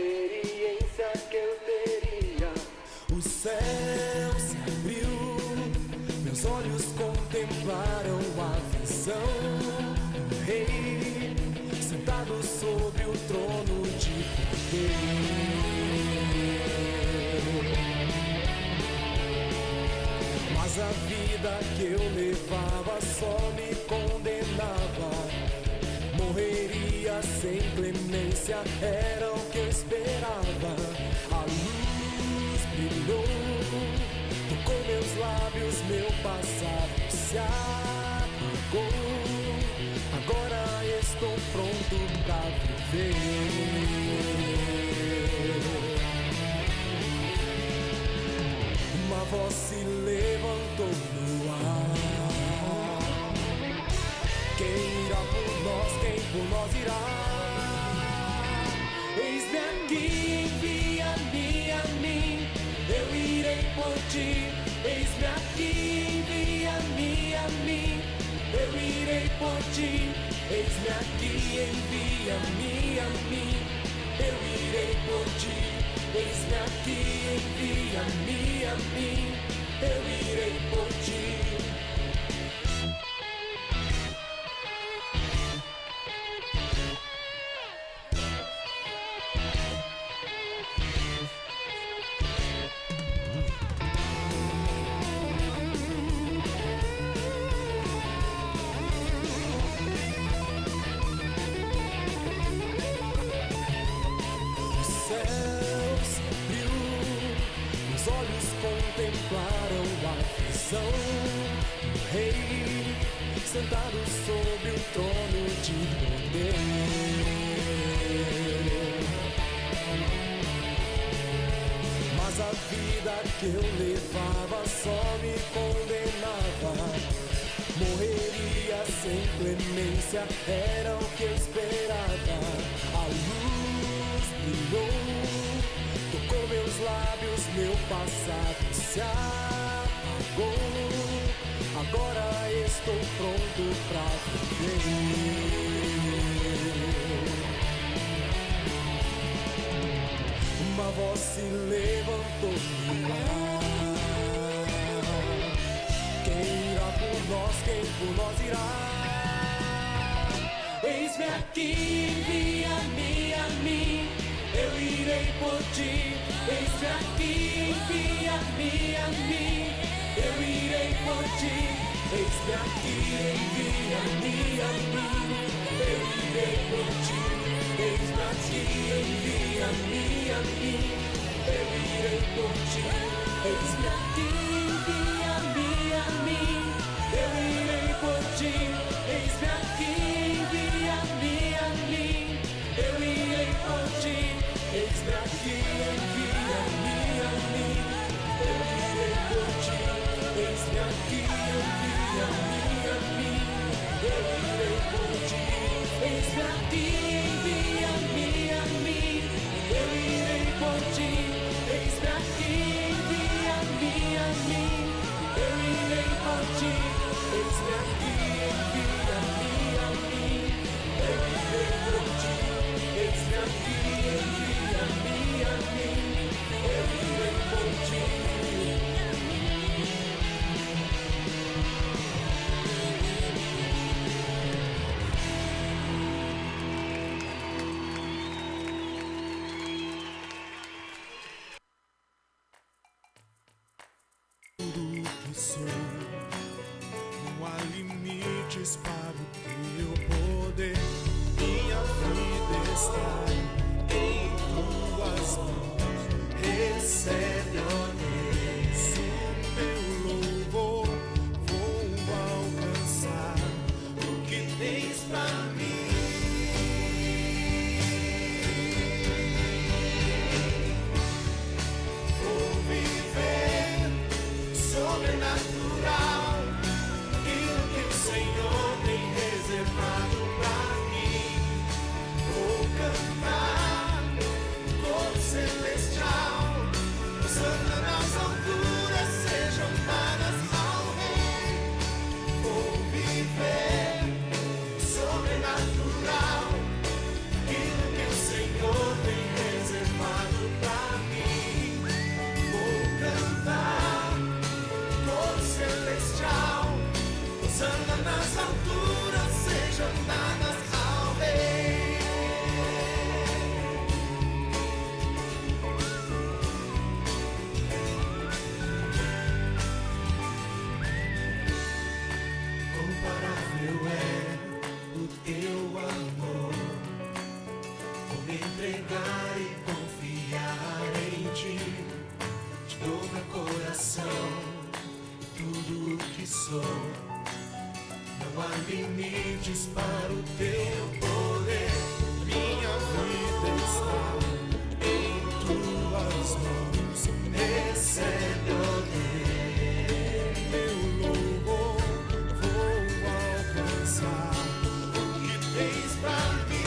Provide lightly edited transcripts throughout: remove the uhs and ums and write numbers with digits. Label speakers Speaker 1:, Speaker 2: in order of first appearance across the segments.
Speaker 1: experiência que eu teria.
Speaker 2: O céu se abriu, meus olhos contemplaram a visão do rei sentado sobre o trono de poder. Mas a vida que eu levava só me condenava. Morreria sem clemência, era o que eu esperava. A luz brilhou, tocou meus lábios, meu passado se apagou. Agora estou pronto pra viver. Uma voz se levantou no ar. Quem irá por nós, quem por nós irá? Eis-me aqui, envia-me a mim, eu irei por ti. Eis-me aqui, envia-me a mim, eu irei por ti. Eis-me aqui, envia-me a mim, eu irei por ti. Eis-me aqui, envia-me a mim, eu irei por ti. Contemplaram a visão do rei sentado sobre o trono de poder. Mas a vida que eu levava só me condenava. Morreria sem clemência, era o que eu esperava. A luz brilhou, tocou meus lábios, meu passado se apagou. Agora estou pronto pra viver. Uma voz se levantou no ar. Quem irá por nós, quem por nós irá? Eis-me aqui, envia-me a mim, eu irei por ti. Eis-me aqui, envia-me a mim, eu irei por ti. Eis-me aqui, envia-me a mim, eu irei por ti. Eis-me aqui, envia-me a mim, eu irei por ti. Eis-me aqui, envia-me a mim, eu irei por ti. Eis-me aqui, envia-me a mim, eu irei por ti. Eis-me aqui, envia-me a mim, eu irei por ti. Eis-me aqui, envia-me a mim, eu irei por ti. Eis-me aqui, envia-me a mim, eu irei por ti. Eis-me aqui, envia-me a mim, eu irei por ti. Eis-me aqui, envia-me a mim, eu irei por ti. Eis-me aqui, envia-me a mim, eu irei por ti. Tudo que sou, não há limites para o teu poder. Minha vida está em tuas mãos. Recebe, ó Deus, o meu louvor. Vou alcançar o que tens pra mim. Vou viver sobrenatural, aquilo que o Senhor tem limites para o teu poder. Minha vida está em tuas mãos. Recebe, ó Deus, meu louvor. Vou alcançar o que tens pra mim.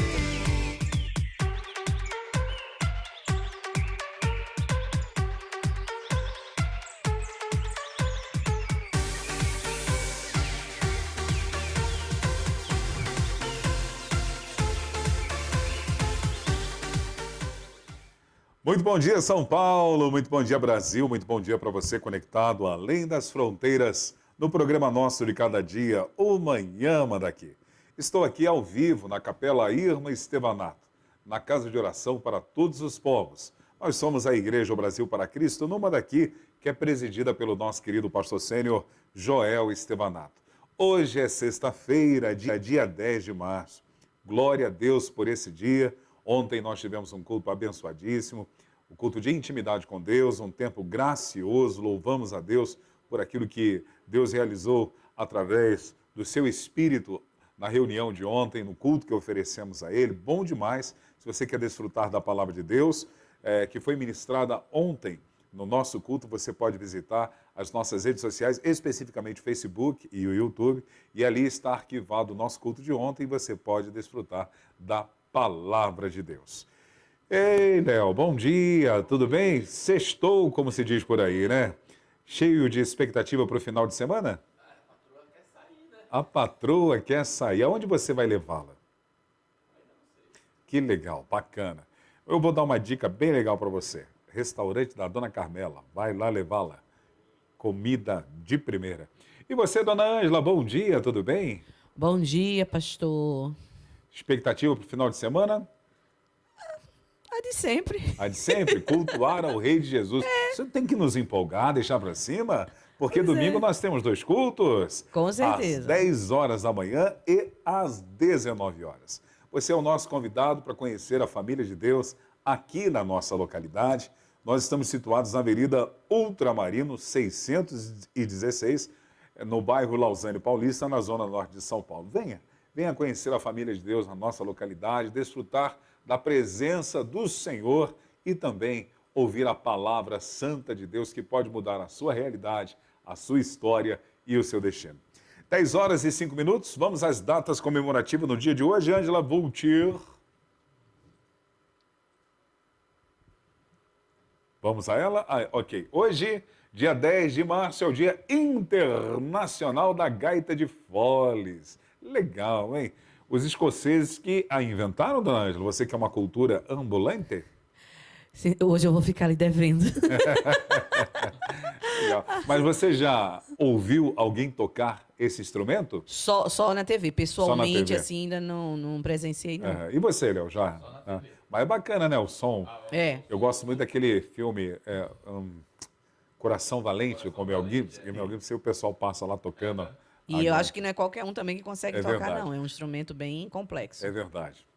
Speaker 3: Muito bom dia, São Paulo, muito bom dia, Brasil, muito bom dia para você conectado além das fronteiras no programa nosso de cada dia, o Manhã Manda Aqui. Estou aqui ao vivo na Capela Irma Estevanato, na Casa de Oração para Todos os Povos. Nós somos a Igreja Brasil para Cristo, numa daqui que é presidida pelo nosso querido pastor sênior Joel Estevanato. Hoje é sexta-feira, dia 10 de março. Glória a Deus por esse dia. Ontem nós tivemos um culto abençoadíssimo, um culto de intimidade com Deus, um tempo gracioso. Louvamos a Deus por aquilo que Deus realizou através do seu Espírito na reunião de ontem, no culto que oferecemos a Ele. Bom demais. Se você quer desfrutar da palavra de Deus, que foi ministrada ontem no nosso culto, você pode visitar as nossas redes sociais, especificamente o Facebook e o YouTube, e ali está arquivado o nosso culto de ontem e você pode desfrutar da palavra de Deus. Ei, Léo, bom dia, tudo bem? Sextou, como se diz por aí, né? Cheio de expectativa para o final de semana?
Speaker 4: A patroa quer sair, né?
Speaker 3: A patroa quer sair. Aonde você vai levá-la? Que legal, bacana. Eu vou dar uma dica bem legal para você. Restaurante da Dona Carmela. Vai lá levá-la. Comida de primeira. E você, Dona Ângela, bom dia, tudo bem?
Speaker 5: Bom dia, pastor.
Speaker 3: Expectativa para o final de semana?
Speaker 5: A de sempre.
Speaker 3: A de sempre, cultuar ao Rei de Jesus. Você tem que nos empolgar, deixar para cima, porque
Speaker 5: Pois
Speaker 3: domingo
Speaker 5: é.
Speaker 3: nós temos dois cultos.
Speaker 5: Com certeza.
Speaker 3: Às 10 horas da manhã e às 19 horas. Você é o nosso convidado para conhecer a família de Deus aqui na nossa localidade. Nós estamos situados na Avenida Ultramarino 616, no bairro Lausanne Paulista, na zona norte de São Paulo. Venha conhecer a família de Deus na nossa localidade, desfrutar da presença do Senhor e também ouvir a palavra santa de Deus que pode mudar a sua realidade, a sua história e o seu destino. 10 horas e 5 minutos, vamos às datas comemorativas no dia de hoje. Ângela Voltier. Vamos a ela? Ok. Hoje, dia 10 de março, é o Dia Internacional da Gaita de Foles. Legal, hein? Os escoceses que a inventaram, Dona Ângela, você que é uma cultura ambulante?
Speaker 5: Sim, hoje eu vou ficar lhe devendo.
Speaker 3: Legal. Mas você já ouviu alguém tocar esse instrumento?
Speaker 5: Só na TV. Pessoalmente,
Speaker 3: TV.
Speaker 5: assim, ainda não presenciei, não.
Speaker 3: E você, Léo, já? Mas é bacana, né, o som.
Speaker 5: É.
Speaker 3: Eu gosto muito daquele filme Coração Valente, com o Mel Gibson. E Mel Gibson, o pessoal passa lá tocando.
Speaker 5: E eu acho que não é qualquer um também que consegue
Speaker 3: É
Speaker 5: tocar,
Speaker 3: verdade.
Speaker 5: não. É um instrumento bem complexo.
Speaker 3: É verdade.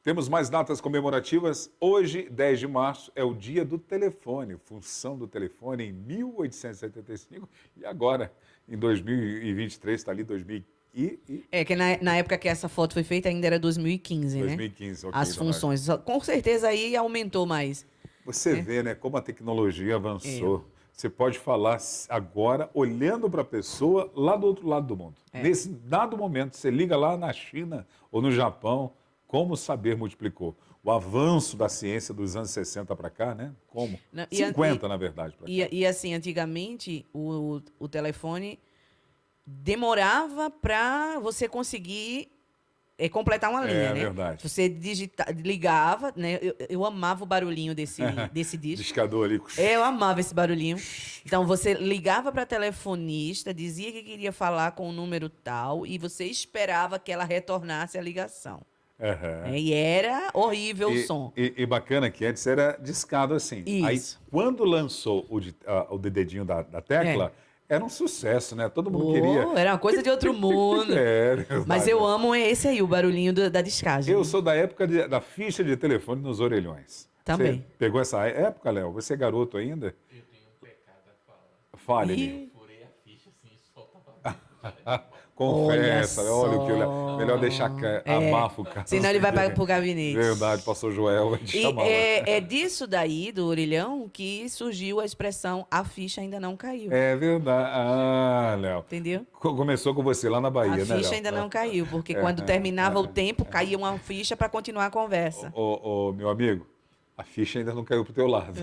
Speaker 3: Temos mais datas comemorativas. Hoje, 10 de março, é o dia do telefone, função do telefone em 1875 e agora, em 2023, está ali 2015,
Speaker 5: É que na época que essa foto foi feita ainda era 2015, né?
Speaker 3: 2015, ok,
Speaker 5: As
Speaker 3: dona Ângela.
Speaker 5: funções. Com certeza aí aumentou mais.
Speaker 3: Você vê, né, como a tecnologia avançou. Você pode falar agora olhando para a pessoa lá do outro lado do mundo. Nesse dado momento, você liga lá na China ou no Japão, como o saber multiplicou. O avanço da ciência dos anos 60 para cá, né? Como?
Speaker 5: Não,
Speaker 3: 50, na verdade, para cá.
Speaker 5: E assim, antigamente, o telefone demorava para você conseguir completar uma linha, né?
Speaker 3: verdade.
Speaker 5: Você ligava, né? Eu amava o barulhinho desse disco.
Speaker 3: Discador ali.
Speaker 5: Eu amava esse barulhinho. Então, você ligava para a telefonista, dizia que queria falar com o número tal e você esperava que ela retornasse a ligação.
Speaker 3: Aham.
Speaker 5: E era horrível o som.
Speaker 3: E bacana que antes era discado assim.
Speaker 5: Isso.
Speaker 3: Aí, quando lançou o dedinho da tecla, era um sucesso, né? Todo mundo queria.
Speaker 5: Era uma coisa de outro mundo.
Speaker 3: Verdade.
Speaker 5: Mas eu amo esse aí, o barulhinho da descagem.
Speaker 3: Eu sou da época da ficha de telefone nos orelhões.
Speaker 5: Também.
Speaker 3: Você pegou essa época, Léo? Você é garoto ainda?
Speaker 4: Eu tenho um pecado a falar.
Speaker 3: Fale,
Speaker 5: Ih.
Speaker 3: Nil.
Speaker 4: Eu furei a ficha assim e soltava.
Speaker 3: Confessa, olha o que melhor deixar abafa o caso.
Speaker 5: Senão ele vai para o gabinete.
Speaker 3: Verdade, pastor Joel vai te
Speaker 5: E
Speaker 3: chamar.
Speaker 5: é disso daí, do orelhão, que surgiu a expressão a ficha ainda não caiu.
Speaker 3: É verdade. Ah, Léo.
Speaker 5: Entendeu?
Speaker 3: Começou com você lá na Bahia,
Speaker 5: A
Speaker 3: né,
Speaker 5: ficha
Speaker 3: Léo?
Speaker 5: ainda não caiu, porque quando terminava o tempo, caía uma ficha para continuar a conversa.
Speaker 3: Ô, meu amigo, a ficha ainda não caiu pro teu lado.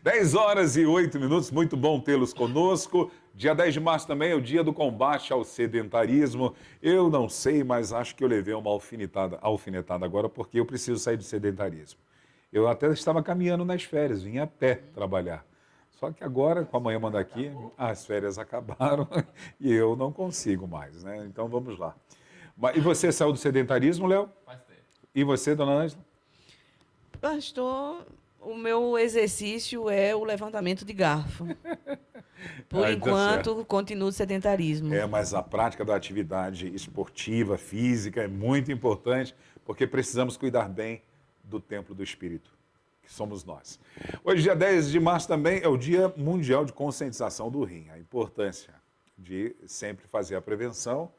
Speaker 3: 10h08, muito bom tê-los conosco. Dia 10 de março também é o dia do combate ao sedentarismo. Eu não sei, mas acho que eu levei uma alfinetada agora porque eu preciso sair do sedentarismo. Eu até estava caminhando nas férias, vim a pé trabalhar. Só que agora, com a Manhã Manda Aqui, as férias acabaram e eu não consigo mais, né? Então vamos lá. E você saiu do sedentarismo, Léo?
Speaker 4: Faz tempo.
Speaker 3: E você, dona Ângela?
Speaker 5: Pastor, o meu exercício é o levantamento de garfo. Por
Speaker 3: Tá
Speaker 5: enquanto, continuo o sedentarismo.
Speaker 3: Mas a prática da atividade esportiva, física, é muito importante, porque precisamos cuidar bem do templo do Espírito, que somos nós. Hoje, dia 10 de março, também é o Dia Mundial de Conscientização do Rim. A importância de sempre fazer a prevenção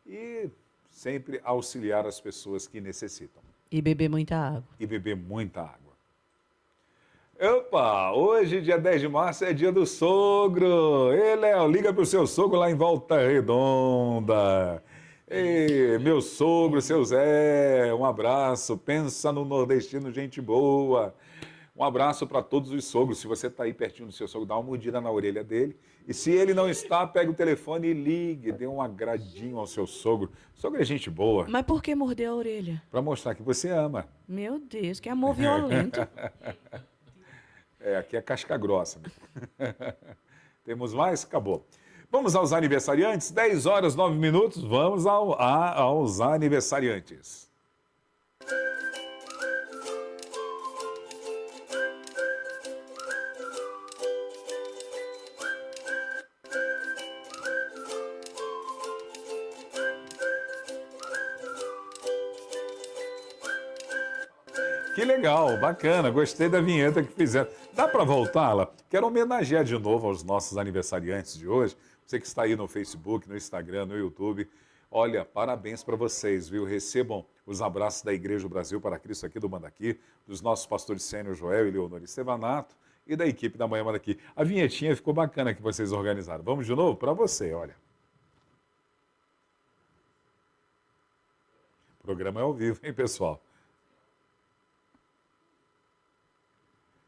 Speaker 3: e sempre auxiliar as pessoas que necessitam.
Speaker 5: E beber muita água.
Speaker 3: E beber muita água. Opa, hoje, dia 10 de março, é dia do sogro. Ei, Léo, liga pro seu sogro lá em Volta Redonda. Ei, meu sogro, seu Zé, um abraço. Pensa no nordestino, gente boa. Um abraço para todos os sogros. Se você está aí pertinho do seu sogro, dá uma mordida na orelha dele. E se ele não está, pega o telefone e ligue. Dê um agradinho ao seu sogro. Sogro é gente boa.
Speaker 5: Mas por que morder a orelha?
Speaker 3: Para mostrar que você ama.
Speaker 5: Meu Deus, que amor violento.
Speaker 3: Aqui é casca grossa. Temos mais? Acabou. Vamos aos aniversariantes? 10h09. Vamos aos aniversariantes. Que legal, bacana, gostei da vinheta que fizeram. Dá para voltá-la? Quero homenagear de novo aos nossos aniversariantes de hoje. Você que está aí no Facebook, no Instagram, no YouTube. Olha, parabéns para vocês, viu? Recebam os abraços da Igreja do Brasil para Cristo aqui do Mandaqui, dos nossos pastores Sênior Joel e Leonor Estevanato e da equipe da Manhã Mandaqui. A vinhetinha ficou bacana que vocês organizaram. Vamos de novo? Para você, olha. O programa é ao vivo, hein, pessoal?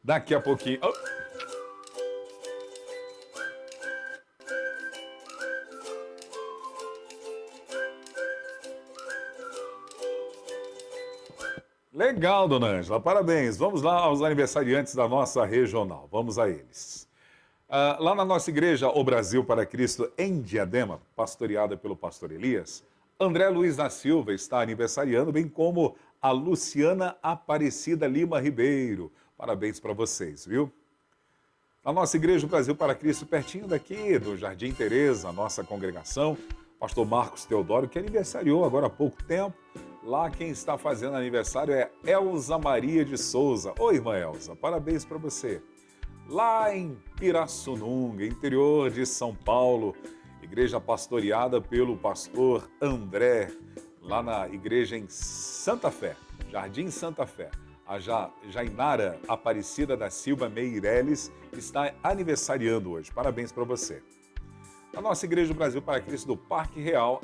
Speaker 3: Daqui a pouquinho... Oh. Legal, dona Ângela, parabéns. Vamos lá aos aniversariantes da nossa regional. Vamos a eles. Lá na nossa igreja, O Brasil para Cristo, em Diadema, pastoreada pelo pastor Elias, André Luiz da Silva está aniversariando, bem como a Luciana Aparecida Lima Ribeiro. Parabéns para vocês, viu? Na nossa igreja, O Brasil para Cristo, pertinho daqui do Jardim Teresa, a nossa congregação, pastor Marcos Teodoro, que aniversariou agora há pouco tempo. Lá quem está fazendo aniversário é Elza Maria de Souza. Oi, irmã Elza, parabéns para você. Lá em Pirassununga, interior de São Paulo, igreja pastoreada pelo pastor André, lá na igreja em Santa Fé, Jardim Santa Fé. A Jainara Aparecida da Silva Meireles está aniversariando hoje. Parabéns para você. Na nossa Igreja do Brasil para Cristo do Parque Real,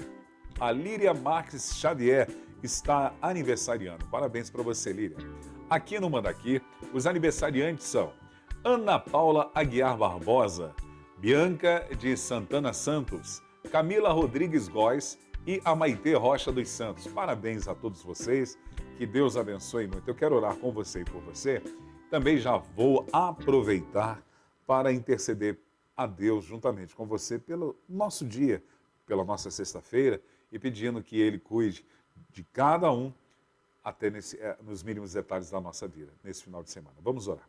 Speaker 3: a Líria Marques Xavier está aniversariando. Parabéns para você, Líria. Aqui no Mandaqui, os aniversariantes são Ana Paula Aguiar Barbosa, Bianca de Santana Santos, Camila Rodrigues Góes e a Maitê Rocha dos Santos. Parabéns a todos vocês. Que Deus abençoe muito. Eu quero orar com você e por você. Também já vou aproveitar para interceder a Deus juntamente com você pelo nosso dia, pela nossa sexta-feira e pedindo que Ele cuide de cada um até nos mínimos detalhes da nossa vida, nesse final de semana. Vamos orar.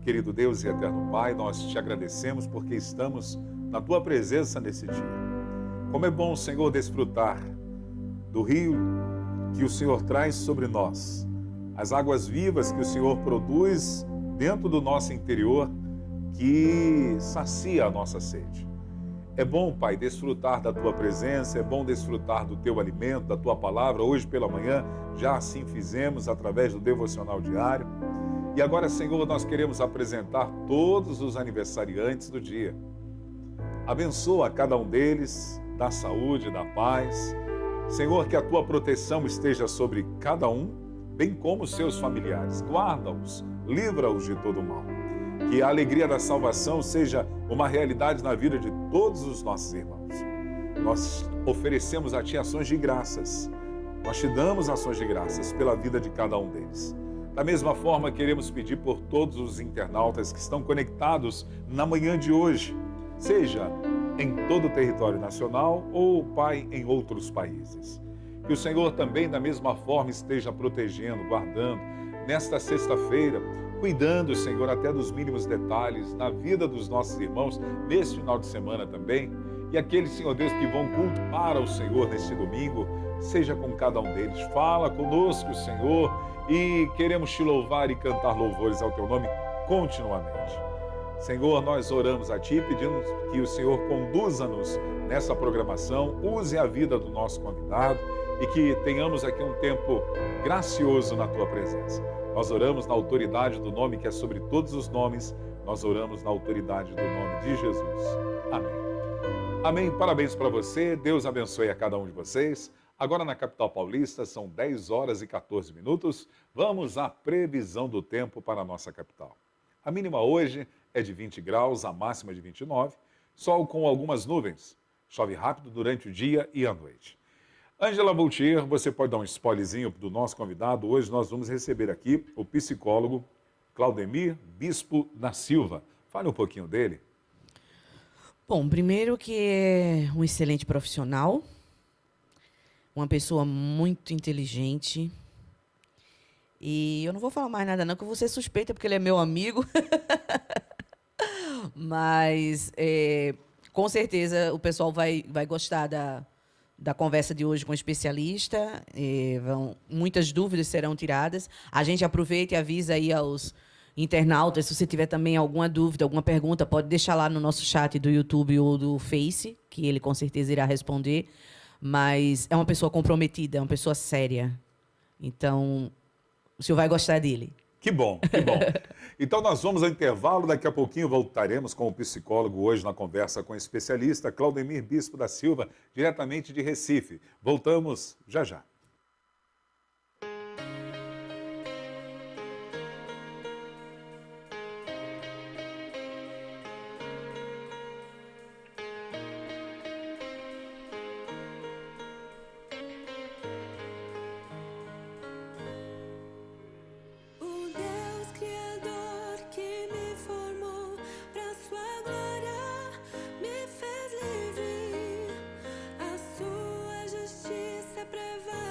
Speaker 3: Querido Deus e eterno Pai, nós te agradecemos porque estamos na Tua presença nesse dia. Como é bom, Senhor, desfrutar do rio que o Senhor traz sobre nós, as águas vivas que o Senhor produz dentro do nosso interior, que sacia a nossa sede. É bom, Pai, desfrutar da Tua presença, é bom desfrutar do Teu alimento, da Tua palavra. Hoje pela manhã já assim fizemos através do devocional diário. E agora, Senhor, nós queremos apresentar todos os aniversariantes do dia. Abençoa cada um deles, dá saúde, dá paz. Senhor, que a Tua proteção esteja sobre cada um, bem como os seus familiares. Guarda-os, livra-os de todo mal. Que a alegria da salvação seja uma realidade na vida de todos os nossos irmãos. Nós oferecemos a Ti ações de graças. Nós Te damos ações de graças pela vida de cada um deles. Da mesma forma, queremos pedir por todos os internautas que estão conectados na manhã de hoje, seja em todo o território nacional ou, Pai, em outros países. Que o Senhor também, da mesma forma, esteja protegendo, guardando, nesta sexta-feira, cuidando, Senhor, até dos mínimos detalhes na vida dos nossos irmãos, nesse final de semana também. E aqueles, Senhor Deus, que vão cultuar ao Senhor neste domingo, seja com cada um deles. Fala conosco, Senhor, e queremos Te louvar e cantar louvores ao Teu nome continuamente. Senhor, nós oramos a Ti, pedindo que o Senhor conduza-nos nessa programação, use a vida do nosso convidado e que tenhamos aqui um tempo gracioso na Tua presença. Nós oramos na autoridade do nome que é sobre todos os nomes, nós oramos na autoridade do nome de Jesus. Amém. Amém. Parabéns para você, Deus abençoe a cada um de vocês. Agora na capital paulista são 10 horas e 14 minutos. Vamos à previsão do tempo para a nossa capital. A mínima hoje é de 20 graus, a máxima de 29, sol com algumas nuvens. Chove rápido durante o dia e a noite. Ângela Voltier, você pode dar um spoilerzinho do nosso convidado? Hoje nós vamos receber aqui o psicólogo Claudemir Bispo da Silva. Fale um pouquinho dele.
Speaker 5: Bom, primeiro que é um excelente profissional, uma pessoa muito inteligente. E eu não vou falar mais nada não, que eu vou ser suspeita, porque ele é meu amigo. Mas, com certeza, o pessoal vai gostar da conversa de hoje com o especialista. Muitas dúvidas serão tiradas. A gente aproveita e avisa aí aos internautas, se você tiver também alguma dúvida, alguma pergunta, pode deixar lá no nosso chat do YouTube ou do Face, que ele com certeza irá responder. Mas é uma pessoa comprometida, é uma pessoa séria. Então, o senhor vai gostar dele.
Speaker 3: Que bom, que bom. Então nós vamos ao intervalo, daqui a pouquinho voltaremos com o psicólogo hoje na conversa com o especialista Claudemir Bispo da Silva, diretamente de Recife. Voltamos já já.
Speaker 2: Justiça prevale.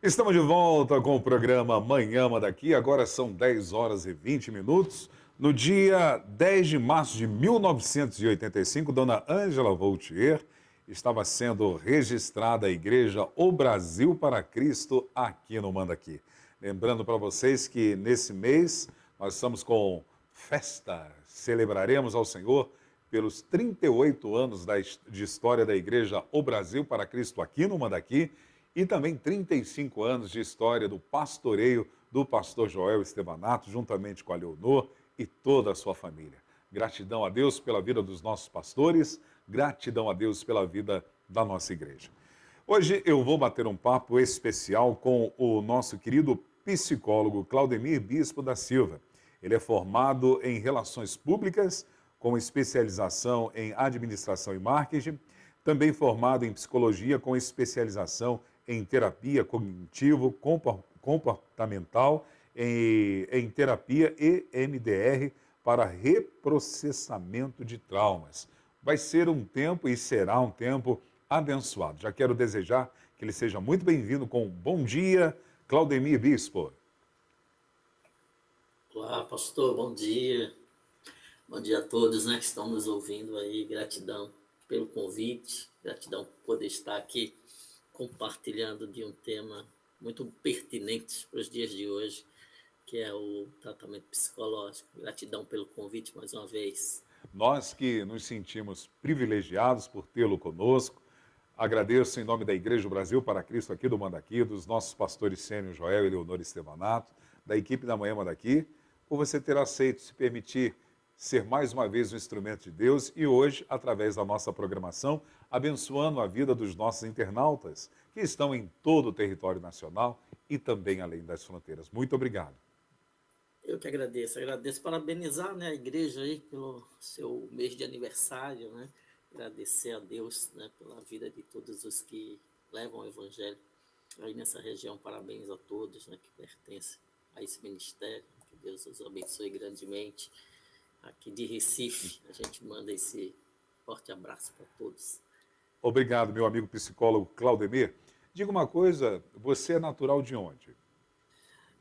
Speaker 3: Estamos de volta com o programa Manhã Manda Aqui. Agora são 10 horas e 20 minutos. No dia 10 de março de 1985, Dona Ângela Voltier estava sendo registrada a Igreja O Brasil para Cristo aqui no Manda Aqui. Lembrando para vocês que nesse mês nós estamos com festa. Celebraremos ao Senhor pelos 38 anos de história da Igreja O Brasil para Cristo aqui no Manda Aqui e também 35 anos de história do pastoreio do pastor Joel Estevanato, juntamente com a Leonor e toda a sua família. Gratidão a Deus pela vida dos nossos pastores, gratidão a Deus pela vida da nossa igreja. Hoje eu vou bater um papo especial com o nosso querido psicólogo Claudemir Bispo da Silva. Ele é formado em Relações Públicas, com especialização em Administração e Marketing, também formado em Psicologia, com especialização em Terapia Cognitivo-Comportamental, em Terapia EMDR para reprocessamento de traumas. Vai ser um tempo e será um tempo abençoado. Já quero desejar que ele seja muito bem-vindo com um bom dia, Claudemir Bispo.
Speaker 4: Olá, pastor, bom dia. Bom dia a todos, né, que estão nos ouvindo aí. Gratidão pelo convite, gratidão por poder estar aqui compartilhando de um tema muito pertinente para os dias de hoje, que é o tratamento psicológico. Gratidão pelo convite mais uma vez.
Speaker 3: Nós que nos sentimos privilegiados por tê-lo conosco, agradeço em nome da Igreja do Brasil para Cristo aqui do Manda Aqui, dos nossos pastores Sênio Joel e Leonor Estevanato, da equipe da Manhã Manda Aqui, por você ter aceito se permitir ser mais uma vez um instrumento de Deus e hoje, através da nossa programação, abençoando a vida dos nossos internautas que estão em todo o território nacional e também além das fronteiras. Muito obrigado.
Speaker 4: Eu que agradeço, parabenizar, né, a igreja aí pelo seu mês de aniversário, né, agradecer a Deus, né, pela vida de todos os que levam o evangelho aí nessa região. Parabéns a todos, né, que pertencem a esse ministério, que Deus os abençoe grandemente. Aqui de Recife, a gente manda esse forte abraço para todos.
Speaker 3: Obrigado, meu amigo psicólogo Claudemir. Diga uma coisa, você é natural de onde?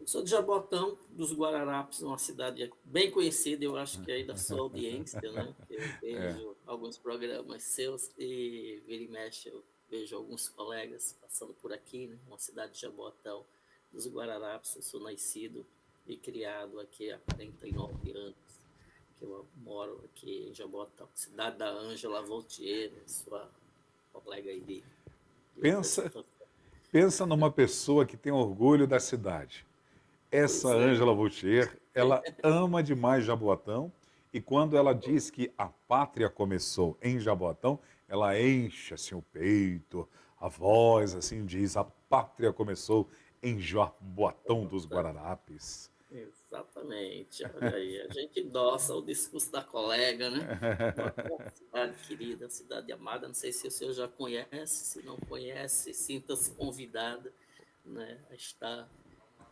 Speaker 4: Eu sou de Jabotão, dos Guararapes, uma cidade bem conhecida, eu acho que aí da sua audiência, né? Eu vejo alguns programas seus e vira e mexe, eu vejo alguns colegas passando por aqui, né? Uma cidade de Jabotão, dos Guararapes. Eu sou nascido e criado aqui há 49 anos, que eu moro aqui em Jabotão, cidade da Ângela Voltier, sua colega aí de
Speaker 3: Pensa numa pessoa que tem orgulho da cidade. Essa Ângela Voltier, ela ama demais Jaboatão e quando ela diz que a pátria começou em Jaboatão, ela enche assim o peito, a voz assim diz, a pátria começou em Jaboatão dos Guararapes.
Speaker 4: Exatamente, olha aí, a gente endossa o discurso da colega, né? Uma cidade querida, cidade amada, não sei se o senhor já conhece, se não conhece, sinta-se convidada, né, a estar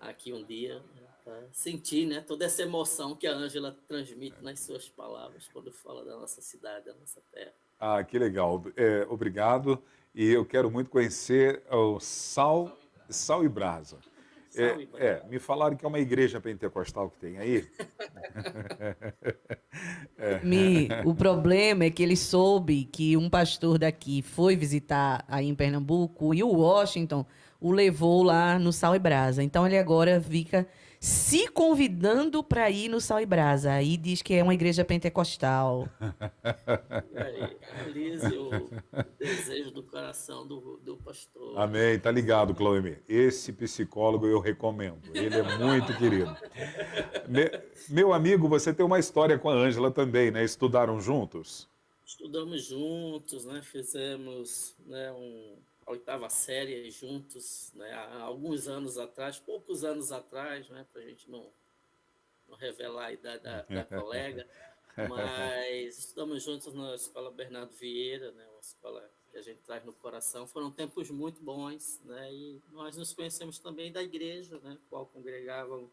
Speaker 4: aqui um dia, para sentir, né, toda essa emoção que a Ângela transmite nas suas palavras quando fala da nossa cidade, da nossa terra.
Speaker 3: Ah, que legal. Obrigado. E eu quero muito conhecer o Sal e Brasa. Me falaram que é uma igreja pentecostal que tem aí.
Speaker 5: O problema é que ele soube que um pastor daqui foi visitar aí em Pernambuco e o Washington o levou lá no Sal e Brasa. Então ele agora fica se convidando para ir no Sal e Brasa. Aí diz que é uma igreja pentecostal.
Speaker 4: E aí, realize o desejo do coração do pastor.
Speaker 3: Amém. Tá ligado, Claudemir. Esse psicólogo eu recomendo. Ele é muito querido. Meu amigo, você tem uma história com a Ângela também, né? Estudaram juntos?
Speaker 4: Estudamos juntos, né? Fizemos, né, a 8ª série juntos, né? Há alguns anos atrás, poucos anos atrás, né? Para a gente não revelar a idade da colega, mas estudamos juntos na Escola Bernardo Vieira, né? Uma escola que a gente traz no coração. Foram tempos muito bons, né? E nós nos conhecemos também da igreja, né? Qual congregavam,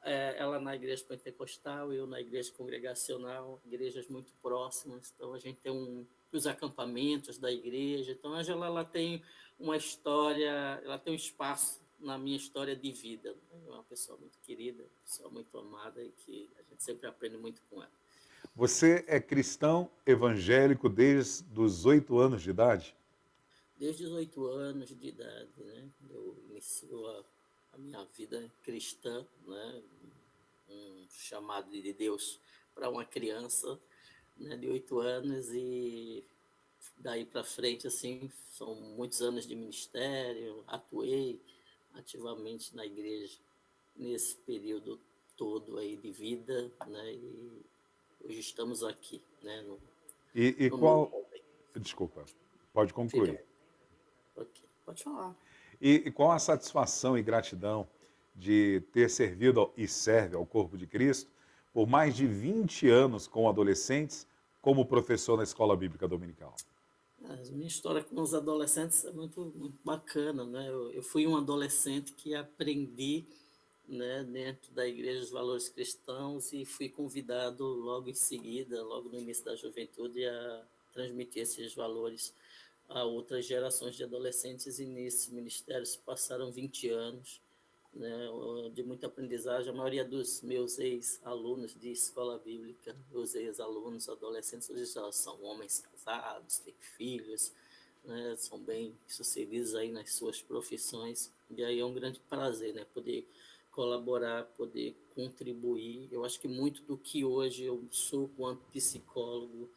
Speaker 4: ela na igreja pentecostal, eu na igreja congregacional, igrejas muito próximas. Então a gente tem os acampamentos da igreja. Então a Ângela, ela tem uma história, ela tem um espaço na minha história de vida. Né? É uma pessoa muito querida, uma pessoa muito amada e que a gente sempre aprende muito com ela.
Speaker 3: Você é cristão evangélico desde os 8 anos de idade?
Speaker 4: Desde os 8 anos de idade, né? Eu iniciou a minha vida cristã, né? Um chamado de Deus para uma criança, né, de 8 anos, e daí para frente, assim, são muitos anos de ministério, atuei ativamente na igreja nesse período todo aí de vida, né, e hoje estamos aqui, né,
Speaker 3: E
Speaker 4: no novo
Speaker 3: qual.
Speaker 4: momento.
Speaker 3: Desculpa, pode
Speaker 4: Fica,
Speaker 3: concluir.
Speaker 4: ok, pode falar.
Speaker 3: E qual a satisfação e gratidão de ter servido e serve ao corpo de Cristo por mais de 20 anos com adolescentes como professor na escola bíblica dominical?
Speaker 4: A minha história com os adolescentes é muito bacana, né? Eu fui um adolescente que aprendi, né, dentro da Igreja dos Valores Cristãos e fui convidado logo em seguida, logo no início da juventude, a transmitir esses valores a outras gerações de adolescentes, e nesse ministério se passaram 20 anos, né, de muita aprendizagem. A maioria dos meus ex-alunos de escola bíblica, os ex-alunos adolescentes, eles já são homens casados, têm filhos, né, são bem sucedidos aí nas suas profissões, e aí é um grande prazer, né, poder colaborar, poder contribuir. Eu acho que muito do que hoje eu sou quanto psicólogo,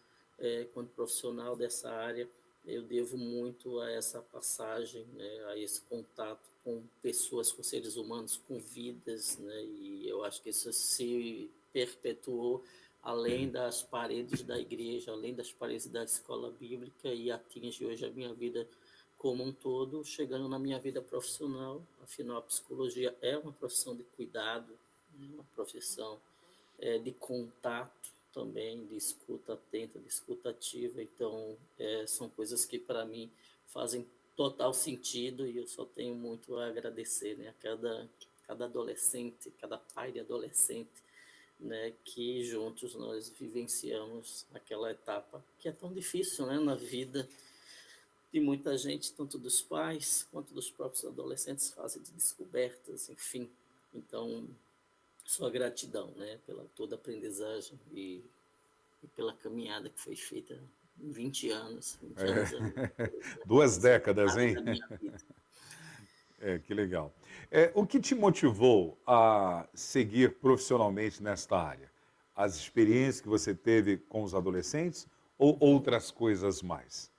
Speaker 4: quanto profissional dessa área, eu devo muito a essa passagem, né, a esse contato com pessoas, com seres humanos, com vidas, né, e eu acho que isso se perpetuou além das paredes da igreja, além das paredes da escola bíblica, e atinge hoje a minha vida como um todo, chegando na minha vida profissional. Afinal, a psicologia é uma profissão de cuidado, né, uma profissão de contato também, de escuta atenta, de escuta ativa. Então, são coisas que para mim fazem total sentido, e eu só tenho muito a agradecer, né, a cada adolescente, cada pai de adolescente, né, que juntos nós vivenciamos aquela etapa que é tão difícil, né, na vida de muita gente, tanto dos pais quanto dos próprios adolescentes, fase de descobertas, enfim. Então, só gratidão, né, pela toda a aprendizagem e pela caminhada que foi feita em 20 anos. 20 anos é muita coisa, né?
Speaker 3: 2 décadas,
Speaker 4: Parte
Speaker 3: hein?
Speaker 4: da minha vida.
Speaker 3: Que legal. O que te motivou a seguir profissionalmente nesta área? As experiências que você teve com os adolescentes ou outras coisas mais?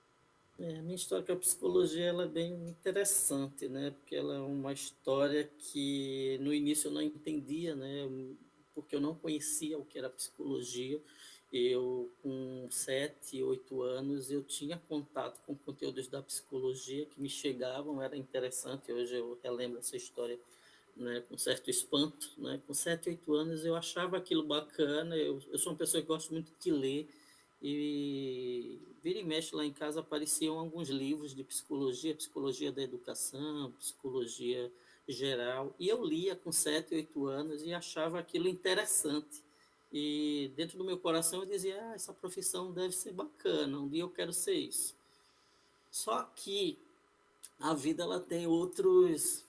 Speaker 4: A minha história com a psicologia ela é bem interessante, né? Porque ela é uma história que no início eu não entendia, né? Porque eu não conhecia o que era psicologia. Eu, com 7, 8 anos, eu tinha contato com conteúdos da psicologia que me chegavam, era interessante. Hoje eu relembro essa história, né, com certo espanto, né? Com 7, 8 anos eu achava aquilo bacana. Eu sou uma pessoa que gosto muito de ler, e vira e mexe lá em casa apareciam alguns livros de psicologia, psicologia da educação, psicologia geral, e eu lia com 7, 8 anos e achava aquilo interessante. E dentro do meu coração eu dizia, essa profissão deve ser bacana, um dia eu quero ser isso. Só que a vida ela tem outros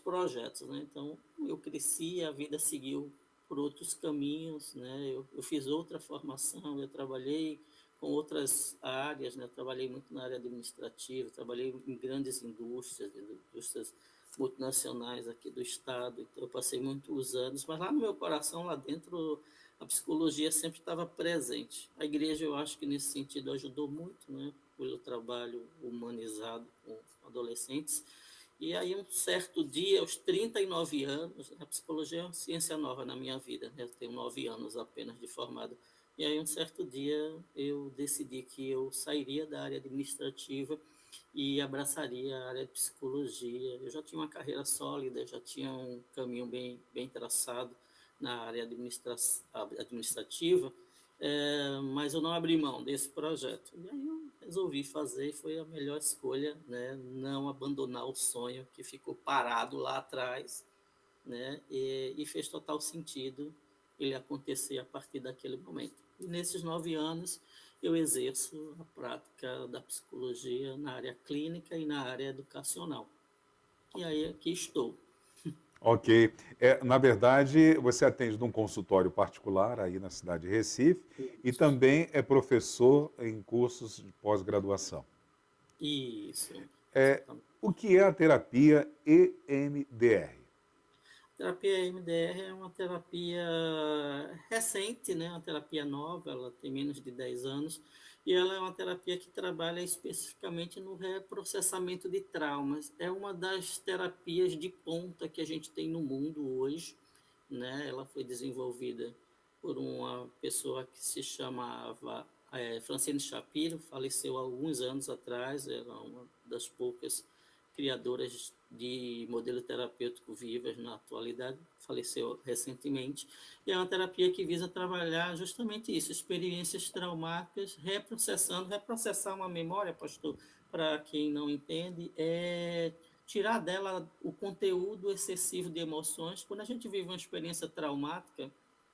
Speaker 4: projetos, né? Então eu cresci, a vida seguiu por outros caminhos, né? Eu fiz outra formação, eu trabalhei com outras áreas, né? Eu trabalhei muito na área administrativa, trabalhei em grandes indústrias multinacionais aqui do estado. Então eu passei muitos anos, mas lá no meu coração, lá dentro, a psicologia sempre estava presente. A igreja, eu acho que nesse sentido ajudou muito, né? Pelo trabalho humanizado com adolescentes. E aí, um certo dia, aos 39 anos, a psicologia é uma ciência nova na minha vida, né? Eu tenho 9 anos apenas de formado. E aí, um certo dia, eu decidi que eu sairia da área administrativa e abraçaria a área de psicologia. Eu já tinha uma carreira sólida, já tinha um caminho bem traçado na área administrativa, mas eu não abri mão desse projeto. E aí eu resolvi fazer, e foi a melhor escolha, né? Não abandonar o sonho que ficou parado lá atrás, né? E fez total sentido ele acontecer a partir daquele momento. E nesses 9 anos eu exerço a prática da psicologia na área clínica e na área educacional. e aí aqui estou.
Speaker 3: Ok. Na verdade, você atende num consultório particular aí na cidade de Recife e também é professor em cursos de pós-graduação.
Speaker 4: Isso,
Speaker 3: É,
Speaker 4: exatamente.
Speaker 3: o que é a terapia EMDR?
Speaker 4: Terapia EMDR é uma terapia recente, né? Uma terapia nova, ela tem menos de 10 anos, e ela é uma terapia que trabalha especificamente no reprocessamento de traumas. É uma das terapias de ponta que a gente tem no mundo hoje, né? Ela foi desenvolvida por uma pessoa que se chamava Francine Shapiro, faleceu há alguns anos atrás, era uma das poucas criadoras de modelo terapêutico vivas na atualidade, faleceu recentemente, e é uma terapia que visa trabalhar justamente isso, experiências traumáticas, reprocessar uma memória, pastor, para quem não entende, é tirar dela o conteúdo excessivo de emoções. Quando a gente vive uma experiência traumática,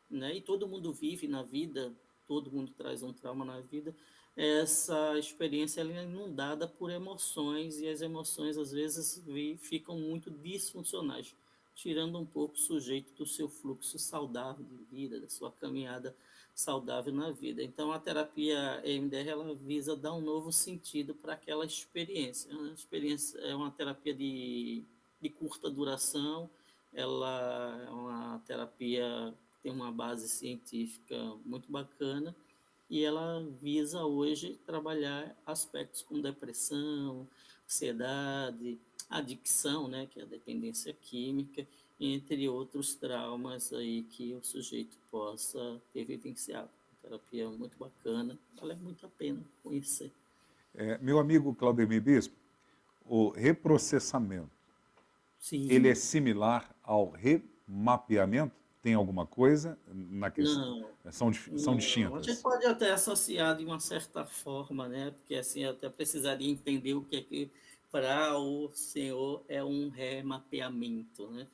Speaker 4: né, e todo mundo vive na vida, todo mundo traz um trauma na vida, essa experiência ela é inundada por emoções, e as emoções às vezes ficam muito disfuncionais, tirando um pouco o sujeito do seu fluxo saudável de vida, da sua caminhada saudável na vida. Então a terapia EMDR ela visa dar um novo sentido para aquela experiência. A experiência é uma terapia de curta duração, ela é uma terapia que tem uma base científica muito bacana, e ela visa hoje trabalhar aspectos como depressão, ansiedade, adicção, né, que é a dependência química, entre outros traumas aí que o sujeito possa ter vivenciado. Terapia muito bacana, vale muito a pena conhecer.
Speaker 3: Meu amigo Claudemir Bispo, o reprocessamento, ele é
Speaker 4: Sim,
Speaker 3: similar ao remapeamento? Tem alguma coisa na questão?
Speaker 4: não,
Speaker 3: São
Speaker 4: não. A gente
Speaker 3: distintas.
Speaker 4: pode até associar de uma certa forma, né? Porque assim, eu até precisaria entender o que é que para o senhor é um remapeamento, né?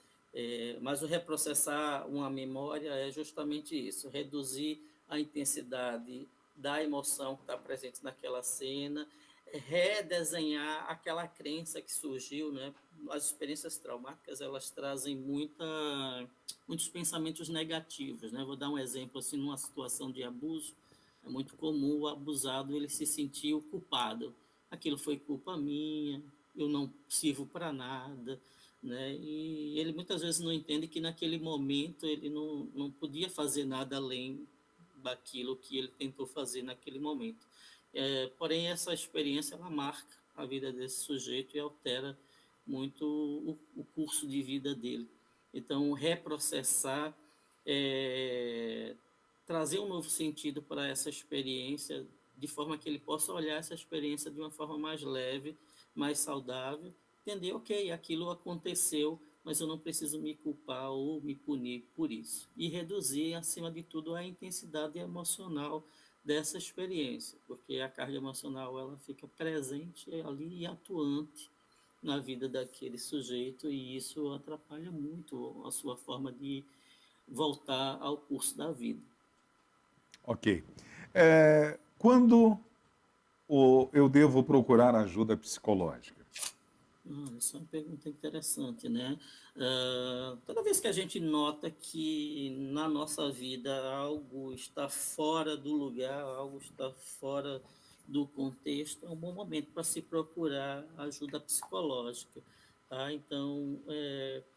Speaker 4: Mas o reprocessar uma memória é justamente isso, reduzir a intensidade da emoção que está presente naquela cena, redesenhar aquela crença que surgiu, né? As experiências traumáticas, elas trazem muitos pensamentos negativos, né? Vou dar um exemplo assim, numa situação de abuso, é muito comum o abusado ele se sentir o culpado. Aquilo foi culpa minha, eu não sirvo para nada, né? E ele muitas vezes não entende que naquele momento ele não podia fazer nada além daquilo que ele tentou fazer naquele momento. Porém, essa experiência ela marca a vida desse sujeito e altera muito o curso de vida dele. Então, reprocessar, é, trazer um novo sentido para essa experiência, de forma que ele possa olhar essa experiência de uma forma mais leve, mais saudável, entender, ok, aquilo aconteceu, mas eu não preciso me culpar ou me punir por isso. E reduzir, acima de tudo, a intensidade emocional dessa experiência, porque a carga emocional ela fica presente ali e atuante na vida daquele sujeito, e isso atrapalha muito a sua forma de voltar ao curso da vida.
Speaker 3: Ok. Quando eu devo procurar ajuda psicológica?
Speaker 4: Isso é uma pergunta interessante, né? Toda vez que a gente nota que na nossa vida algo está fora do lugar, algo está fora do contexto, é um bom momento para se procurar ajuda psicológica. Tá? Então,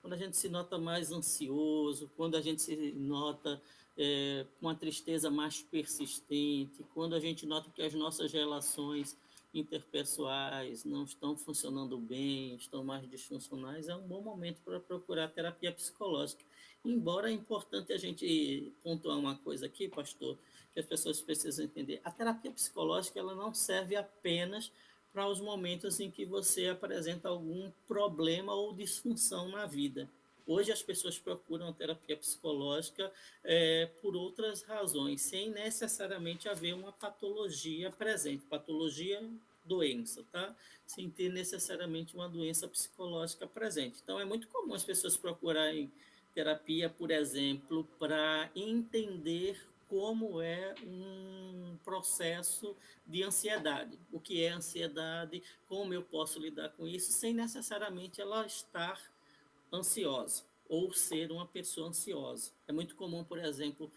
Speaker 4: quando a gente se nota mais ansioso, quando a gente se nota com uma tristeza mais persistente, quando a gente nota que as nossas relações interpessoais não estão funcionando bem, estão mais disfuncionais, é um bom momento para procurar terapia psicológica. Embora é importante a gente pontuar uma coisa aqui, pastor, que as pessoas precisam entender. A terapia psicológica ela não serve apenas para os momentos em que você apresenta algum problema ou disfunção na vida. Hoje as pessoas procuram a terapia psicológica por outras razões, sem necessariamente haver uma patologia presente. Patologia, doença, tá? Sem ter necessariamente uma doença psicológica presente. Então é muito comum as pessoas procurarem terapia, por exemplo, para entender como é um processo de ansiedade. O que é ansiedade, como eu posso lidar com isso, sem necessariamente ela estar ansiosa ou ser uma pessoa ansiosa. É muito comum, por exemplo,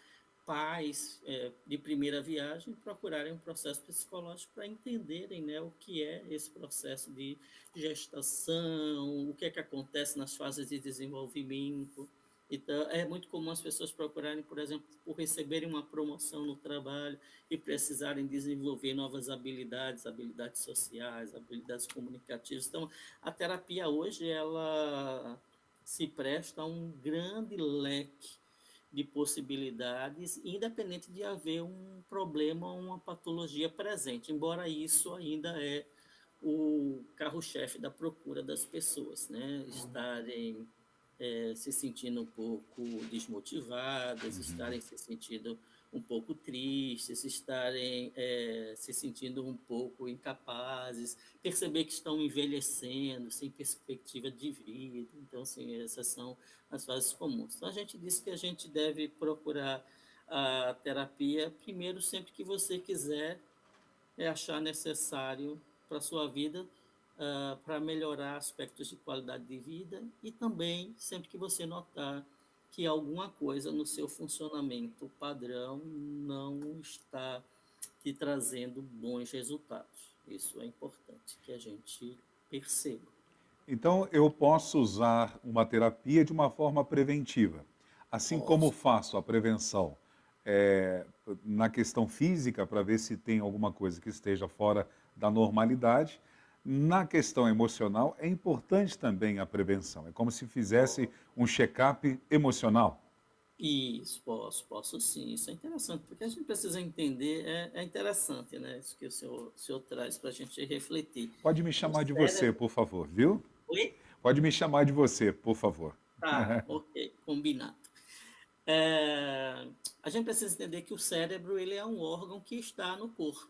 Speaker 4: pais de primeira viagem procurarem um processo psicológico para entenderem, né, o que é esse processo de gestação, o que é que acontece nas fases de desenvolvimento. Então, é muito comum as pessoas procurarem, por exemplo, por receberem uma promoção no trabalho e precisarem desenvolver novas habilidades, habilidades sociais, habilidades comunicativas. Então, a terapia hoje, ela se presta a um grande leque de possibilidades, independente de haver um problema ou uma patologia presente, embora isso ainda é o carro-chefe da procura das pessoas, né? Estarem se sentindo um pouco desmotivadas, estarem se sentindo um pouco tristes, estarem se sentindo um pouco incapazes, perceber que estão envelhecendo, sem perspectiva de vida. Então, assim, essas são as fases comuns. Então, a gente disse que a gente deve procurar a terapia, primeiro, sempre que você quiser achar necessário para a sua vida, para melhorar aspectos de qualidade de vida e também sempre que você notar que alguma coisa no seu funcionamento padrão não está te trazendo bons resultados. Isso é importante que a gente perceba.
Speaker 3: Então, eu posso usar uma terapia de uma forma preventiva. Assim como
Speaker 4: Posso.
Speaker 3: faço a prevenção é, na questão física, para ver se tem alguma coisa que esteja fora da normalidade, na questão emocional, é importante também a prevenção. É como se fizesse um check-up emocional.
Speaker 4: Isso, posso sim. Isso é interessante, porque a gente precisa entender, é interessante, né? Isso que o senhor traz para a gente refletir.
Speaker 3: Pode me
Speaker 4: O
Speaker 3: chamar de você,
Speaker 4: cérebro.
Speaker 3: por favor, viu?
Speaker 4: Oi?
Speaker 3: Pode me chamar de você, por favor.
Speaker 4: Tá, ok, combinado. É, a gente precisa entender que o cérebro ele é um órgão que está no corpo,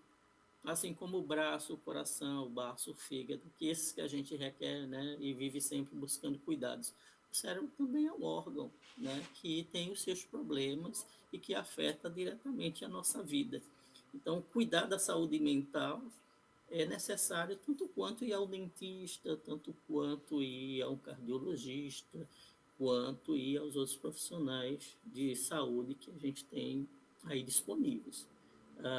Speaker 4: assim como o braço, o coração, o baço, o fígado, que esses que a gente requer, né, e vive sempre buscando cuidados. O cérebro também é um órgão, né, que tem os seus problemas e que afeta diretamente a nossa vida. Então, cuidar da saúde mental é necessário tanto quanto ir ao dentista, tanto quanto ir a um cardiologista, quanto ir aos outros profissionais de saúde que a gente tem aí disponíveis.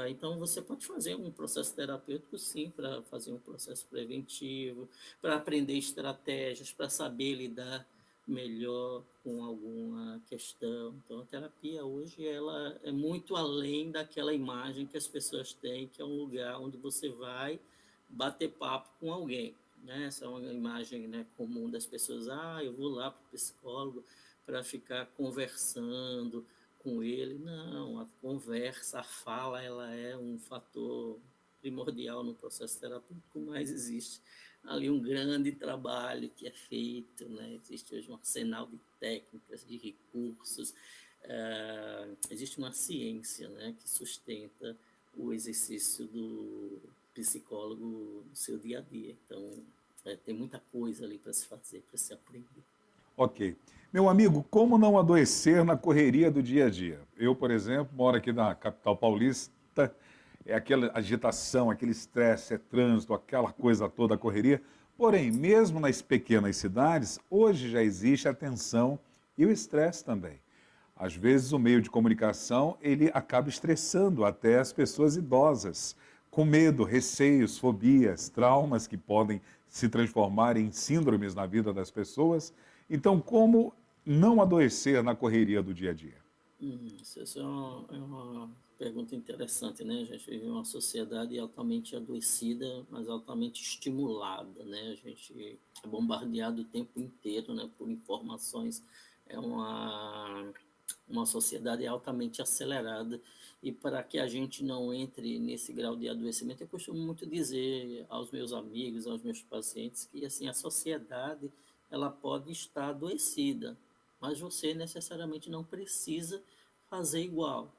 Speaker 4: Então, você pode fazer um processo terapêutico, sim, para fazer um processo preventivo, para aprender estratégias, para saber lidar melhor com alguma questão. Então, a terapia hoje ela é muito além daquela imagem que as pessoas têm, que é um lugar onde você vai bater papo com alguém. Né? Essa é uma imagem, né, comum das pessoas. Eu vou lá para o psicólogo para ficar conversando com ele. Não, a conversa, a fala, ela é um fator primordial no processo terapêutico, mas existe ali um grande trabalho que é feito, né? Existe hoje um arsenal de técnicas, de recursos, existe uma ciência, né, que sustenta o exercício do psicólogo no seu dia a dia. Então, tem muita coisa ali para se fazer, para se aprender.
Speaker 3: Ok. Meu amigo, como não adoecer na correria do dia a dia? Eu, por exemplo, moro aqui na capital paulista, é aquela agitação, aquele estresse, é trânsito, aquela coisa toda, a correria. Porém, mesmo nas pequenas cidades, hoje já existe a tensão e o estresse também. Às vezes o meio de comunicação, ele acaba estressando até as pessoas idosas, com medo, receios, fobias, traumas que podem se transformar em síndromes na vida das pessoas. Então, como não adoecer na correria do dia a dia?
Speaker 4: Essa é uma pergunta interessante, né? A gente vive uma sociedade altamente adoecida, mas altamente estimulada, né? A gente é bombardeado o tempo inteiro, né, por informações. É uma sociedade altamente acelerada e para que a gente não entre nesse grau de adoecimento, eu costumo muito dizer aos meus amigos, aos meus pacientes, que assim a sociedade ela pode estar adoecida, mas você necessariamente não precisa fazer igual,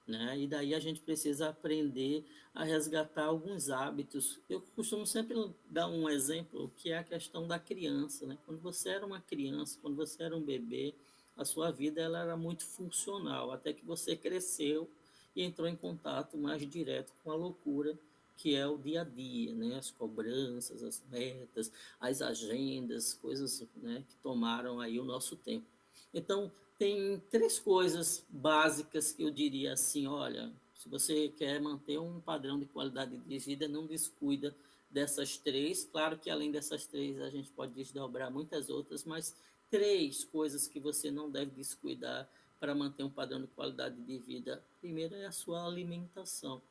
Speaker 4: né? E daí a gente precisa aprender a resgatar alguns hábitos. Eu costumo sempre dar um exemplo, que é a questão da criança, né? Quando você era uma criança, quando você era um bebê, a sua vida ela era muito funcional, até que você cresceu e entrou em contato mais direto com a loucura que é o dia a dia, né? As cobranças, as metas, as agendas, coisas, né, que tomaram aí o nosso tempo. Então, tem 3 coisas básicas que eu diria assim, olha, se você quer manter um padrão de qualidade de vida, não descuida dessas 3. Claro que além dessas 3 a gente pode desdobrar muitas outras, mas 3 coisas que você não deve descuidar para manter um padrão de qualidade de vida. Primeiro é a sua alimentação,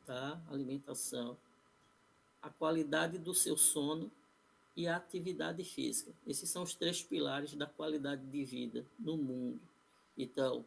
Speaker 4: tá? Alimentação, a qualidade do seu sono e a atividade física. Esses são os 3 pilares da qualidade de vida no mundo. Então,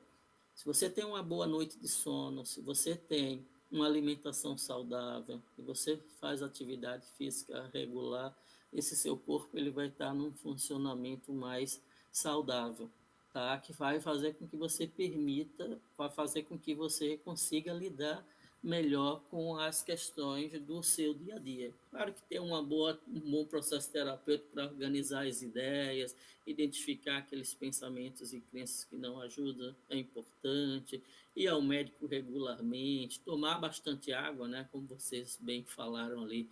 Speaker 4: se você tem uma boa noite de sono, se você tem uma alimentação saudável, e você faz atividade física regular, esse seu corpo ele vai estar num funcionamento mais saudável, tá? Que vai fazer com que você permita, vai fazer com que você consiga lidar melhor com as questões do seu dia a dia. Claro que ter um bom processo terapêutico para organizar as ideias, identificar aqueles pensamentos e crenças que não ajudam é importante, ir ao médico regularmente, tomar bastante água, né, como vocês bem falaram ali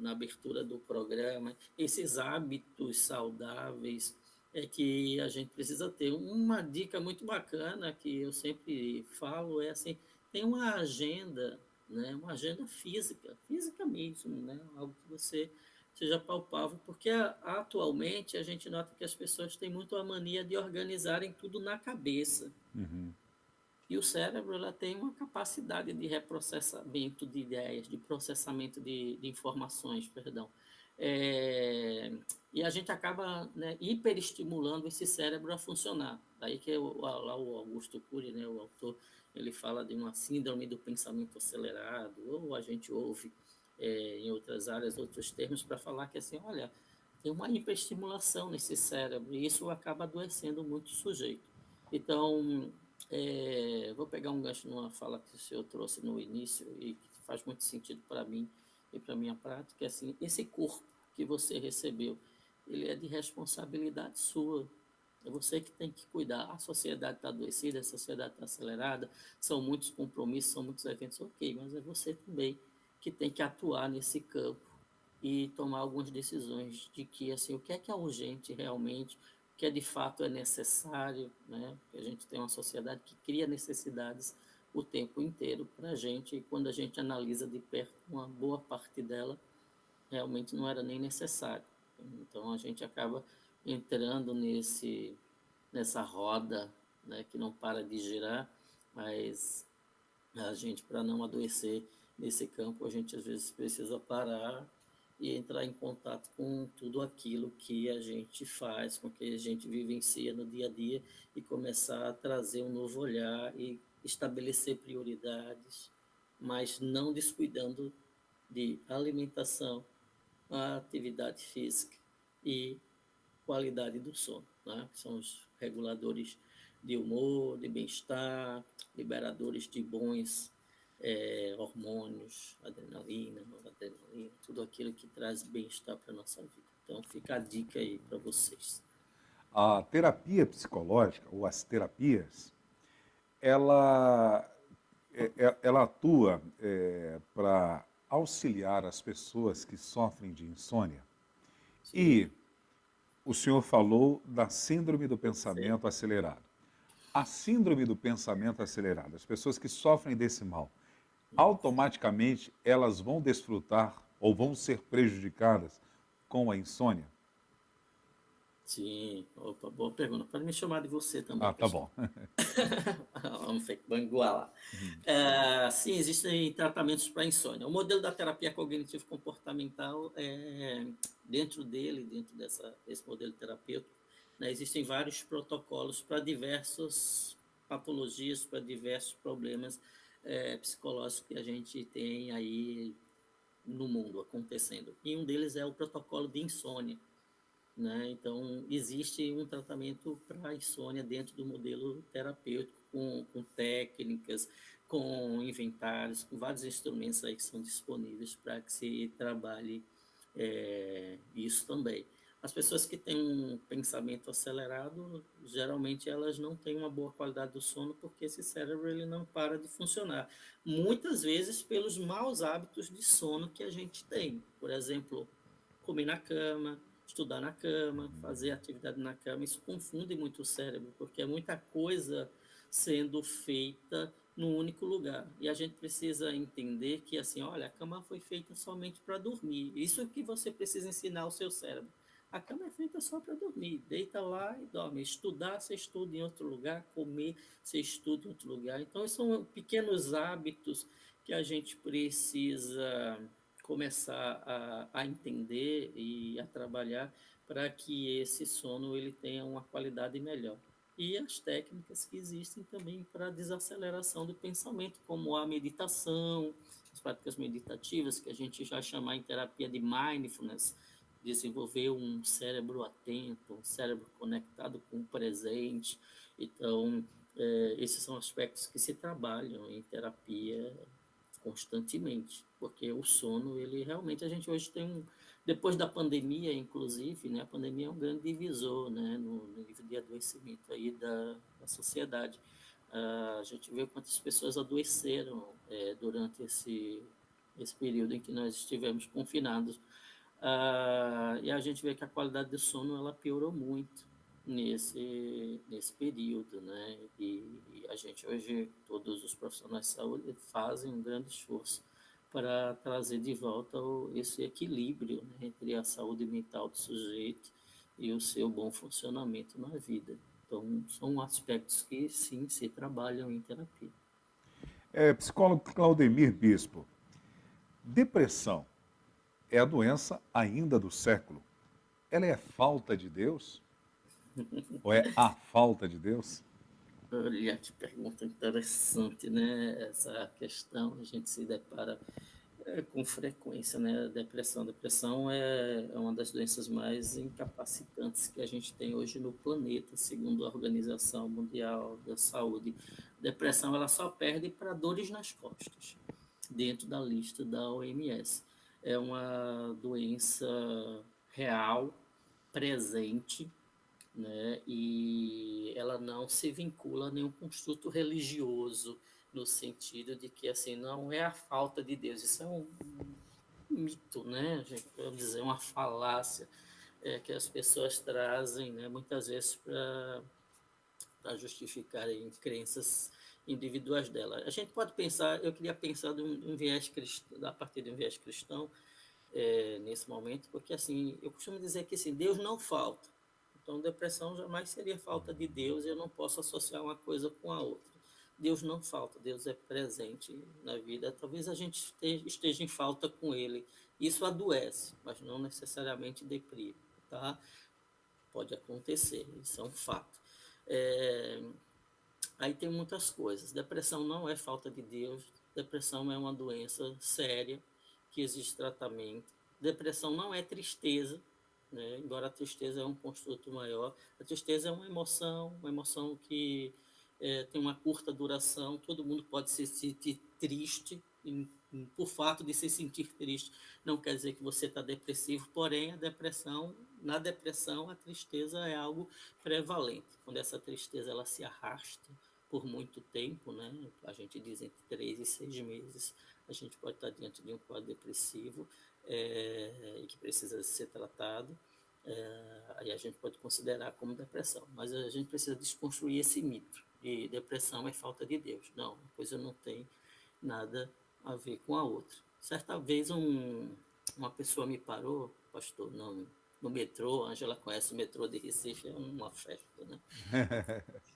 Speaker 4: na abertura do programa, esses hábitos saudáveis é que a gente precisa ter. Uma dica muito bacana que eu sempre falo é assim, tem uma agenda, né, uma agenda física mesmo, né, algo que você seja palpável, porque atualmente a gente nota que as pessoas têm muito a mania de organizarem tudo na cabeça. E o cérebro ela tem uma capacidade de reprocessamento de ideias, de processamento de informações, perdão. E a gente acaba, né, hiperestimulando esse cérebro a funcionar. Daí que lá o Augusto Cury, né, o autor, ele fala de uma síndrome do pensamento acelerado, ou a gente ouve em outras áreas, outros termos, para falar que assim, olha, tem uma hiperestimulação nesse cérebro, e isso acaba adoecendo muito o sujeito. Então, vou pegar um gancho numa fala que o senhor trouxe no início e que faz muito sentido para mim e para a minha prática, é assim, esse corpo que você recebeu, ele é de responsabilidade sua. É você que tem que cuidar. A sociedade está adoecida, a sociedade está acelerada, são muitos compromissos, são muitos eventos, ok, mas é você também que tem que atuar nesse campo e tomar algumas decisões de que, assim, o que é urgente realmente, o que de fato é necessário, né? Porque a gente tem uma sociedade que cria necessidades o tempo inteiro para a gente, e quando a gente analisa de perto, uma boa parte dela realmente não era nem necessário. Então a gente acaba entrando nessa roda, né, que não para de girar, mas a gente, para não adoecer nesse campo, a gente às vezes precisa parar e entrar em contato com tudo aquilo que a gente faz, com o que a gente vivencia no dia a dia e começar a trazer um novo olhar e estabelecer prioridades, mas não descuidando de alimentação, a atividade física e qualidade do sono, né? Que são os reguladores de humor, de bem-estar, liberadores de bons hormônios, adrenalina, noradrenalina, tudo aquilo que traz bem-estar para a nossa vida. Então, fica a dica aí para vocês.
Speaker 3: A terapia psicológica, ou as terapias, ela, ela atua para auxiliar as pessoas que sofrem de insônia.
Speaker 4: Sim.
Speaker 3: E o senhor falou da síndrome do pensamento acelerado. A síndrome do pensamento acelerado, as pessoas que sofrem desse mal, automaticamente elas vão desfrutar ou vão ser prejudicadas com a insônia?
Speaker 4: Sim, opa, boa pergunta. Pode me chamar de você também.
Speaker 3: Ah, tá bom.
Speaker 4: Vamos igualar. Sim, existem tratamentos para insônia. O modelo da terapia cognitivo-comportamental, dentro desse modelo terapêutico, né, existem vários protocolos para diversas patologias, para diversos problemas psicológicos que a gente tem aí no mundo acontecendo. E um deles é o protocolo de insônia. Né? Então, existe um tratamento para insônia dentro do modelo terapêutico, com técnicas, com inventários, com vários instrumentos aí que são disponíveis para que se trabalhe isso também. As pessoas que têm um pensamento acelerado, geralmente elas não têm uma boa qualidade do sono porque esse cérebro ele não para de funcionar. Muitas vezes pelos maus hábitos de sono que a gente tem. Por exemplo, comer na cama, estudar na cama, fazer atividade na cama, isso confunde muito o cérebro, porque é muita coisa sendo feita num único lugar. E a gente precisa entender que, assim, olha, a cama foi feita somente para dormir. Isso é que você precisa ensinar ao seu cérebro. A cama é feita só para dormir. Deita lá e dorme. Estudar, você estuda em outro lugar. Comer, você estuda em outro lugar. Então, são pequenos hábitos que a gente precisa começar a entender e a trabalhar para que esse sono ele tenha uma qualidade melhor. E as técnicas que existem também para desaceleração do pensamento, como a meditação, as práticas meditativas, que a gente já chama em terapia de mindfulness, desenvolver um cérebro atento, um cérebro conectado com o presente. Então, esses são aspectos que se trabalham em terapia constantemente, porque o sono, ele realmente, a gente hoje tem depois da pandemia, inclusive, né, a pandemia é um grande divisor, né, no nível de adoecimento aí da sociedade. A gente vê quantas pessoas adoeceram durante esse período em que nós estivemos confinados. E a gente vê que a qualidade do sono ela piorou muito nesse período, né? E a gente hoje, todos os profissionais de saúde fazem um grande esforço para trazer de volta esse equilíbrio, né, entre a saúde mental do sujeito e o seu bom funcionamento na vida. Então, são aspectos que, sim, se trabalham em terapia.
Speaker 3: Psicólogo Claudemir Bispo, depressão é a doença ainda do século. Ela é falta de Deus? Ou é a falta de Deus?
Speaker 4: Olha, que pergunta interessante, né? Essa questão a gente se depara com frequência, né? Depressão é uma das doenças mais incapacitantes que a gente tem hoje no planeta, segundo a Organização Mundial da Saúde. Depressão ela só perde para dores nas costas, dentro da lista da OMS. É uma doença real, presente, né? E ela não se vincula a nenhum construto religioso, no sentido de que assim não é a falta de Deus, isso é um mito, né? A gente pode dizer uma falácia que as pessoas trazem, né? Muitas vezes para justificarem crenças individuais dela. A gente pode pensar, eu queria pensar de um viés cristão, a partir de um viés cristão nesse momento, porque assim eu costumo dizer que assim, Deus não falta. Então, depressão jamais seria falta de Deus, e eu não posso associar uma coisa com a outra. Deus não falta, Deus é presente na vida. Talvez a gente esteja em falta com Ele. Isso adoece, mas não necessariamente deprime, tá? Pode acontecer, isso é um fato. Aí tem muitas coisas. Depressão não é falta de Deus, depressão é uma doença séria, que existe tratamento. Depressão não é tristeza, né? Embora a tristeza é um construto maior, a tristeza é uma emoção que tem uma curta duração, todo mundo pode se sentir triste, por fato de se sentir triste, não quer dizer que você está depressivo, porém na depressão, a tristeza é algo prevalente, quando essa tristeza ela se arrasta por muito tempo, né? A gente diz entre 3 e 6 meses, a gente pode estar diante de um quadro depressivo, e que precisa ser tratado, aí a gente pode considerar como depressão, mas a gente precisa desconstruir esse mito de depressão é falta de Deus. Não, uma coisa não tem nada a ver com a outra. Certa vez uma pessoa me parou, pastor, no metrô, a Ângela conhece o metrô de Recife, é uma festa, né?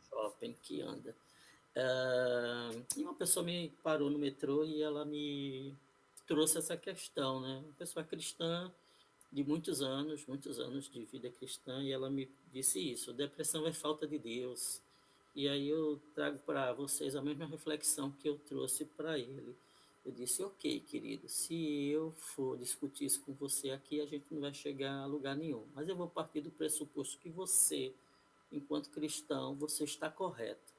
Speaker 4: Shopping que anda. E uma pessoa me parou no metrô e ela me trouxe essa questão, né? Uma pessoa cristã de muitos anos de vida cristã, e ela me disse isso: depressão é falta de Deus. E aí eu trago para vocês a mesma reflexão que eu trouxe para ele. Eu disse: ok, querido, se eu for discutir isso com você aqui, a gente não vai chegar a lugar nenhum. Mas eu vou partir do pressuposto que você, enquanto cristão, você está correto.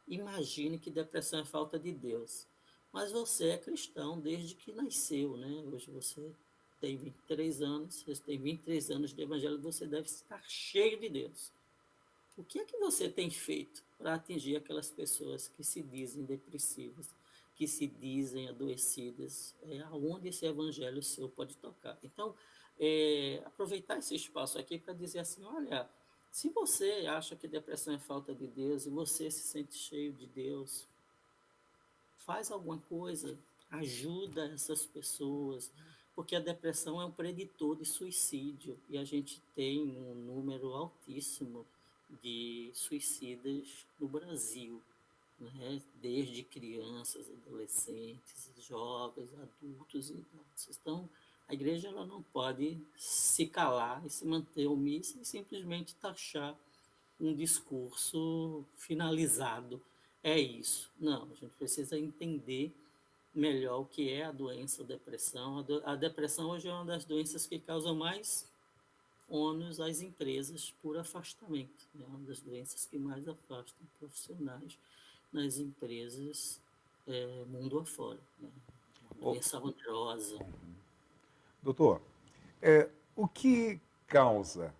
Speaker 4: Imagine que depressão é falta de Deus. Mas você é cristão desde que nasceu, né? Hoje você tem 23 anos, você tem 23 anos de evangelho, você deve estar cheio de Deus. O que é que você tem feito para atingir aquelas pessoas que se dizem depressivas, que se dizem adoecidas? Aonde esse evangelho seu pode tocar? Então, aproveitar esse espaço aqui para dizer assim, olha, se você acha que depressão é falta de Deus e você se sente cheio de Deus, faz alguma coisa, ajuda essas pessoas, porque a depressão é um preditor de suicídio e a gente tem um número altíssimo de suicidas no Brasil, né? Desde crianças, adolescentes, jovens, adultos e idosos. Então, a igreja ela não pode se calar e se manter omissa e simplesmente taxar um discurso finalizado. É isso. Não, a gente precisa entender melhor o que é a doença, a depressão. A depressão hoje é uma das doenças que causa mais ônus às empresas por afastamento. É uma das doenças que mais afastam profissionais nas empresas mundo afora. Né? Uma doença onerosa.
Speaker 3: Doutor, o que causa,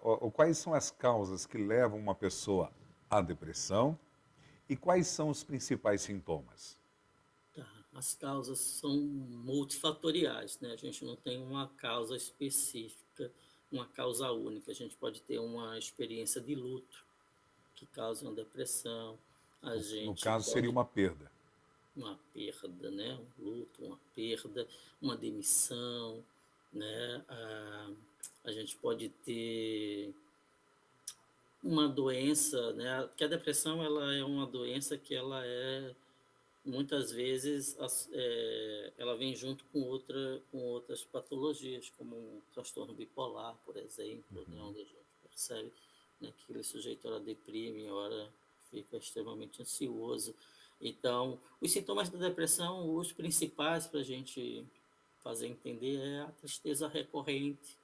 Speaker 3: ou quais são as causas que levam uma pessoa à depressão e quais são os principais sintomas?
Speaker 4: Tá. As causas são multifatoriais, né? A gente não tem uma causa específica, uma causa única. A gente pode ter uma experiência de luto que causa uma depressão. A
Speaker 3: No
Speaker 4: gente
Speaker 3: caso, seria
Speaker 4: pode
Speaker 3: uma perda.
Speaker 4: uma perda, né? Um luto, uma perda, uma demissão, né? A gente pode ter uma doença, né? Porque a depressão ela é uma doença que ela muitas vezes ela vem junto com outras patologias, como um transtorno bipolar, por exemplo, né? Onde a gente percebe, né, que aquele sujeito ela deprime, ora fica extremamente ansioso. Então, os sintomas da depressão, os principais para a gente fazer entender é a tristeza recorrente,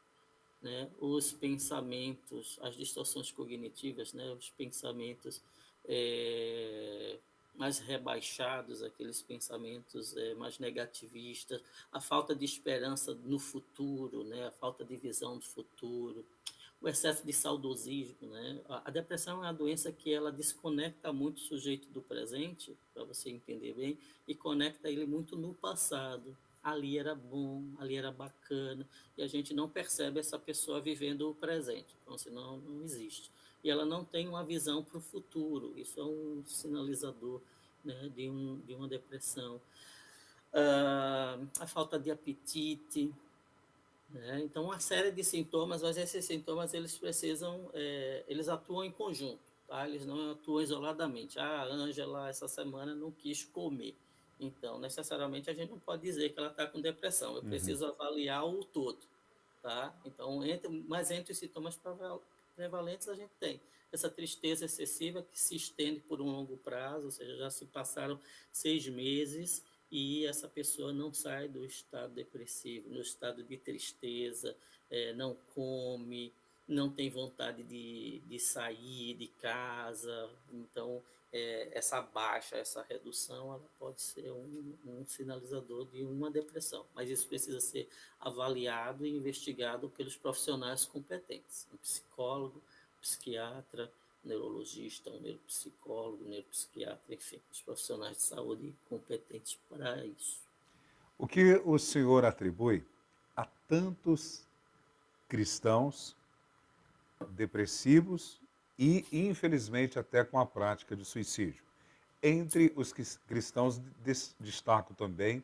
Speaker 4: né? Os pensamentos, as distorções cognitivas, né? Os pensamentos mais rebaixados, aqueles pensamentos mais negativistas, a falta de esperança no futuro, né? A falta de visão do futuro, o excesso de saudosismo, né? A depressão é uma doença que ela desconecta muito o sujeito do presente, para você entender bem, e conecta ele muito no passado. Ali era bom, ali era bacana, e a gente não percebe essa pessoa vivendo o presente, então senão não existe. E ela não tem uma visão para o futuro, isso é um sinalizador, né, de uma depressão. A falta de apetite, né? Então, uma série de sintomas, mas esses sintomas eles precisam, eles atuam em conjunto, tá? Eles não atuam isoladamente. A Ângela, essa semana, não quis comer. Então, necessariamente, a gente não pode dizer que ela está com depressão. Eu preciso avaliar o todo, tá? Então, mas entre os sintomas prevalentes, a gente tem essa tristeza excessiva que se estende por um longo prazo, ou seja, já se passaram 6 meses e essa pessoa não sai do estado depressivo, no estado de tristeza, não come, não tem vontade de sair de casa. Então, essa baixa, essa redução, ela pode ser um sinalizador de uma depressão. Mas isso precisa ser avaliado e investigado pelos profissionais competentes, um psicólogo, psiquiatra, neurologista, um neuropsicólogo, neuropsiquiatra, enfim, os profissionais de saúde competentes para isso.
Speaker 3: O que o senhor atribui a tantos cristãos depressivos e, infelizmente, até com a prática de suicídio? Entre os cristãos, destaco também,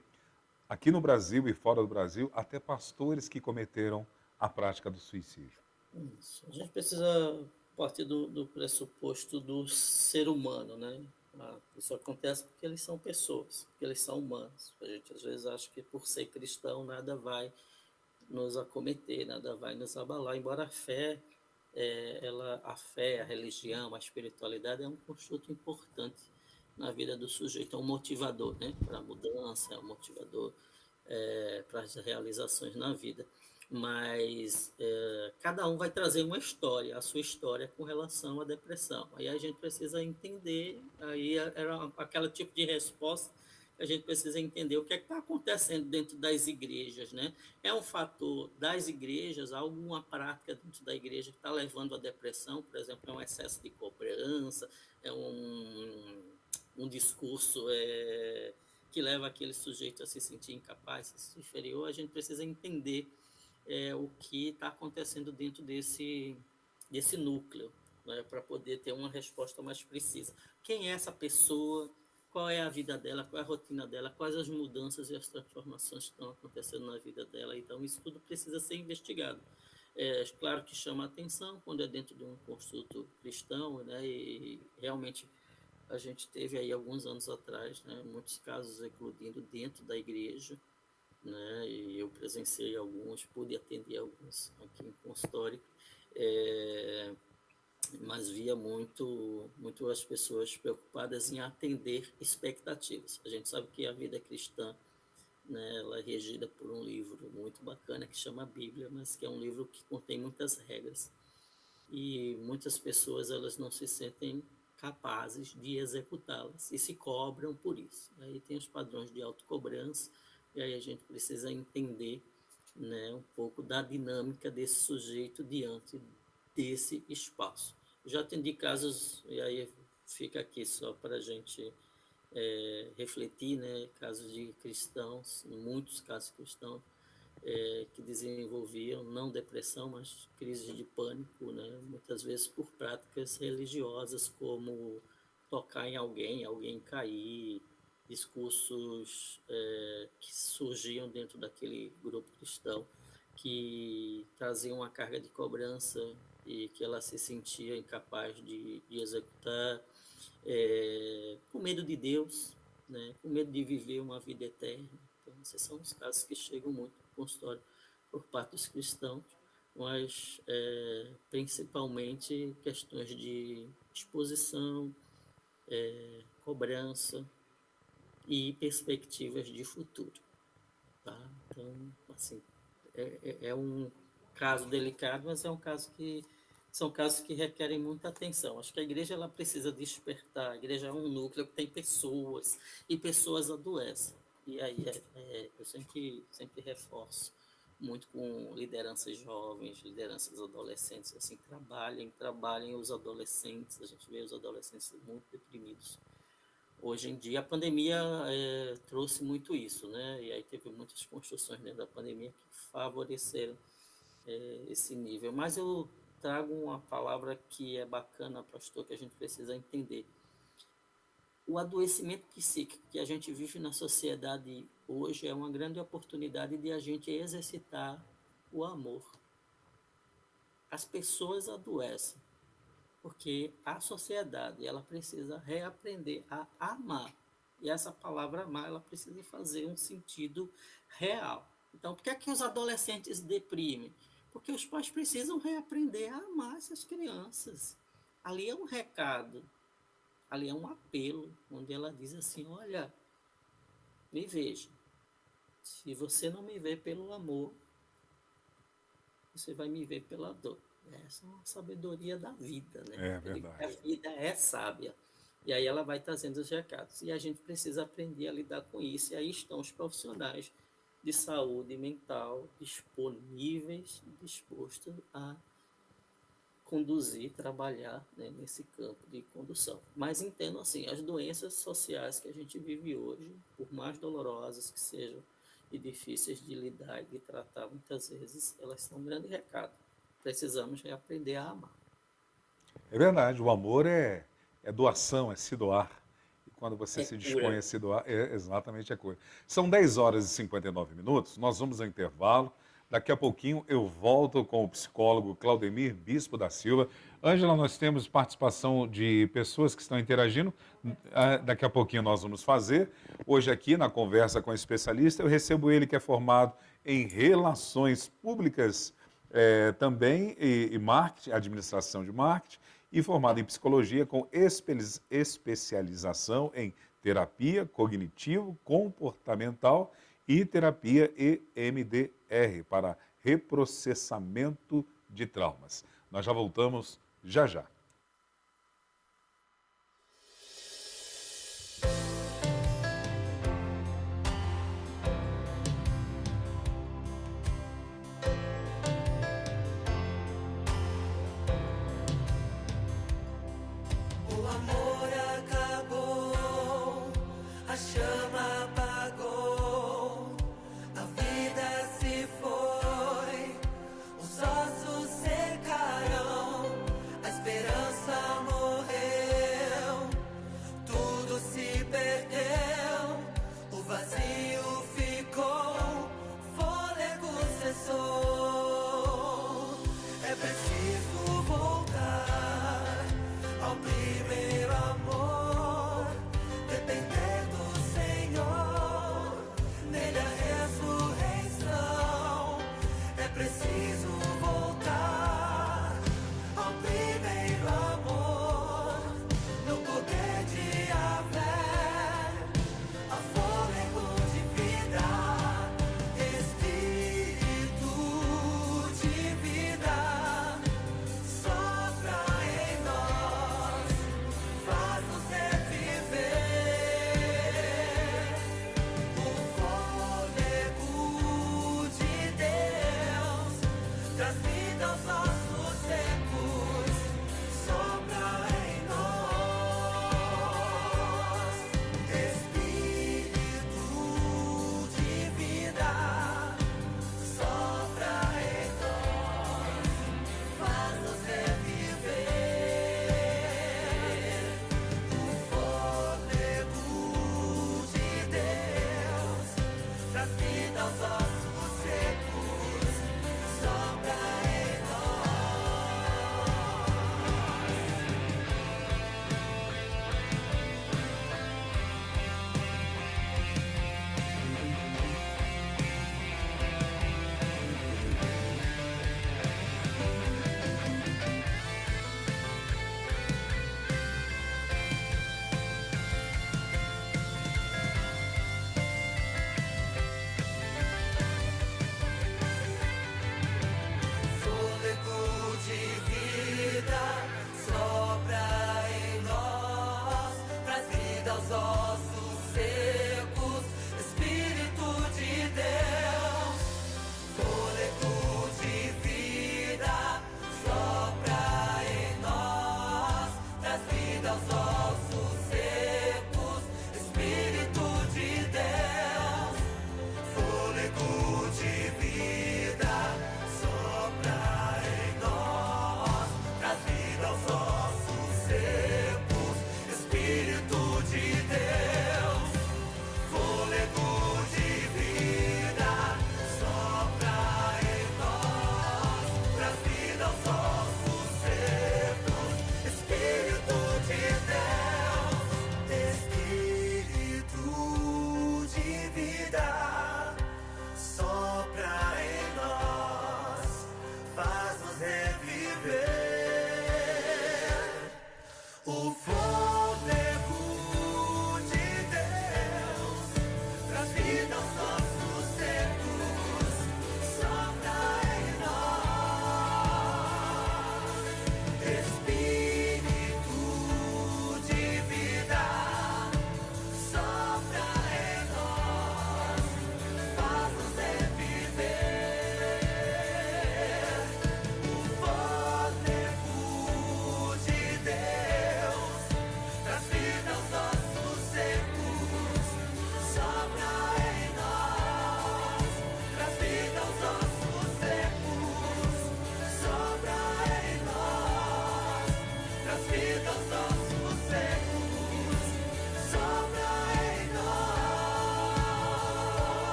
Speaker 3: aqui no Brasil e fora do Brasil, até pastores que cometeram a prática do suicídio.
Speaker 4: Isso. A gente precisa partir do pressuposto do ser humano, né? Isso acontece porque eles são pessoas, porque eles são humanos. A gente às vezes acha que por ser cristão nada vai nos acometer, nada vai nos abalar, embora a fé, a fé, a religião, a espiritualidade é um construto importante na vida do sujeito, é um motivador, né? Para a mudança, é um motivador para as realizações na vida. Mas cada um vai trazer uma história, a sua história com relação à depressão. Aí a gente precisa entender, aí era aquele tipo de resposta a gente precisa entender o que é que está acontecendo dentro das igrejas, né? É um fator das igrejas, alguma prática dentro da igreja que está levando à depressão, por exemplo, é um excesso de cobrança, é um discurso que leva aquele sujeito a se sentir incapaz, se sentir inferior. A gente precisa entender o que está acontecendo dentro desse núcleo, né, para poder ter uma resposta mais precisa. Quem é essa pessoa? Qual é a vida dela? Qual é a rotina dela? Quais as mudanças e as transformações que estão acontecendo na vida dela? Então, isso tudo precisa ser investigado. Claro que chama atenção quando é dentro de um construto cristão, né, e realmente a gente teve aí alguns anos atrás, né, muitos casos eclodindo dentro da igreja, né, e eu presenciei alguns, pude atender alguns aqui em consultório, mas via muito as pessoas preocupadas em atender expectativas. A gente sabe que a vida cristã, né, ela é regida por um livro muito bacana que chama Bíblia, mas que é um livro que contém muitas regras e muitas pessoas elas não se sentem capazes de executá-las e se cobram por isso. Aí tem os padrões de autocobrança e aí a gente precisa entender, né, um pouco da dinâmica desse sujeito diante desse espaço. Já atendi casos, e aí fica aqui só para a gente refletir, né, casos de cristãos, muitos casos cristãos, que desenvolviam não depressão, mas crise de pânico, né, muitas vezes por práticas religiosas como tocar em alguém cair, discursos que surgiam dentro daquele grupo cristão que traziam uma carga de cobrança e que ela se sentia incapaz de executar, com medo de Deus, né, com medo de viver uma vida eterna. Então, esses são os casos que chegam muito no consultório por parte dos cristãos, mas principalmente questões de exposição, cobrança e perspectivas de futuro. Tá? Então, assim, é um caso delicado, mas são casos que requerem muita atenção. Acho que a igreja ela precisa despertar. A igreja é um núcleo que tem pessoas, e pessoas adoecem. E aí eu sempre reforço muito com lideranças jovens, lideranças adolescentes, assim, trabalhem os adolescentes. A gente vê os adolescentes muito deprimidos. Hoje em dia, a pandemia trouxe muito isso, né? E aí teve muitas construções dentro da pandemia que favoreceram esse nível. Mas eu trago uma palavra que é bacana, pastor, que a gente precisa entender. O adoecimento psíquico que a gente vive na sociedade hoje é uma grande oportunidade de a gente exercitar o amor. As pessoas adoecem porque a sociedade ela precisa reaprender a amar. E essa palavra amar ela precisa fazer um sentido real. Então, por que é que os adolescentes deprimem? Porque os pais precisam reaprender a amar essas crianças. Ali é um recado, ali é um apelo, onde ela diz assim, olha, me veja. Se você não me vê pelo amor, você vai me ver pela dor. Essa é uma sabedoria da vida, né?
Speaker 3: É verdade.
Speaker 4: A vida é sábia. E aí ela vai trazendo os recados. E a gente precisa aprender a lidar com isso. E aí estão os profissionais de saúde mental disponíveis e dispostos a conduzir, trabalhar, né, nesse campo de condução. Mas entendo assim, as doenças sociais que a gente vive hoje, por mais dolorosas que sejam e difíceis de lidar e de tratar muitas vezes, elas são um grande recado. Precisamos reaprender a amar.
Speaker 3: É verdade, o amor é doação, é se doar. E quando você se
Speaker 4: cura.
Speaker 3: dispõe a se doar, é exatamente a cura. São 10 horas e 59 minutos, nós vamos ao intervalo. Daqui a pouquinho eu volto com o psicólogo Claudemir Bispo da Silva. Ângela, nós temos participação de pessoas que estão interagindo. Daqui a pouquinho nós vamos fazer. Hoje aqui, na conversa com o especialista, eu recebo ele que é formado em Relações Públicas também e marketing, administração de marketing, e formado em psicologia com especialização em terapia cognitivo-comportamental e terapia EMDR para reprocessamento de traumas. Nós já voltamos já já.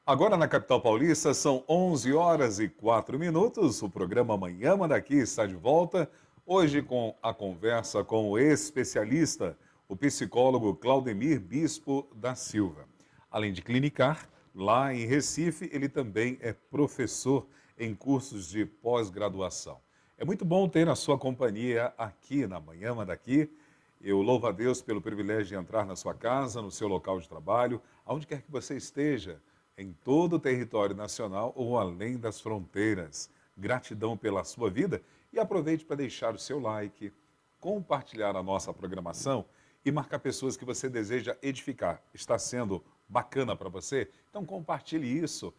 Speaker 3: Agora na capital paulista são 11 horas e 4 minutos. O programa Manhã Manda Aqui está de volta. Hoje com a conversa com o especialista, o psicólogo Claudemir Bispo da Silva. Além de clinicar, lá em Recife, ele também é professor em cursos de pós-graduação. É muito bom ter a sua companhia aqui na Manhã Manda Aqui. Eu louvo a Deus pelo privilégio de entrar na sua casa, no seu local de trabalho, aonde quer que você esteja, em todo o território nacional ou além das fronteiras. Gratidão pela sua vida e aproveite para deixar o seu like, compartilhar a nossa programação e marcar pessoas que você deseja edificar. Está sendo bacana para você? Então compartilhe isso,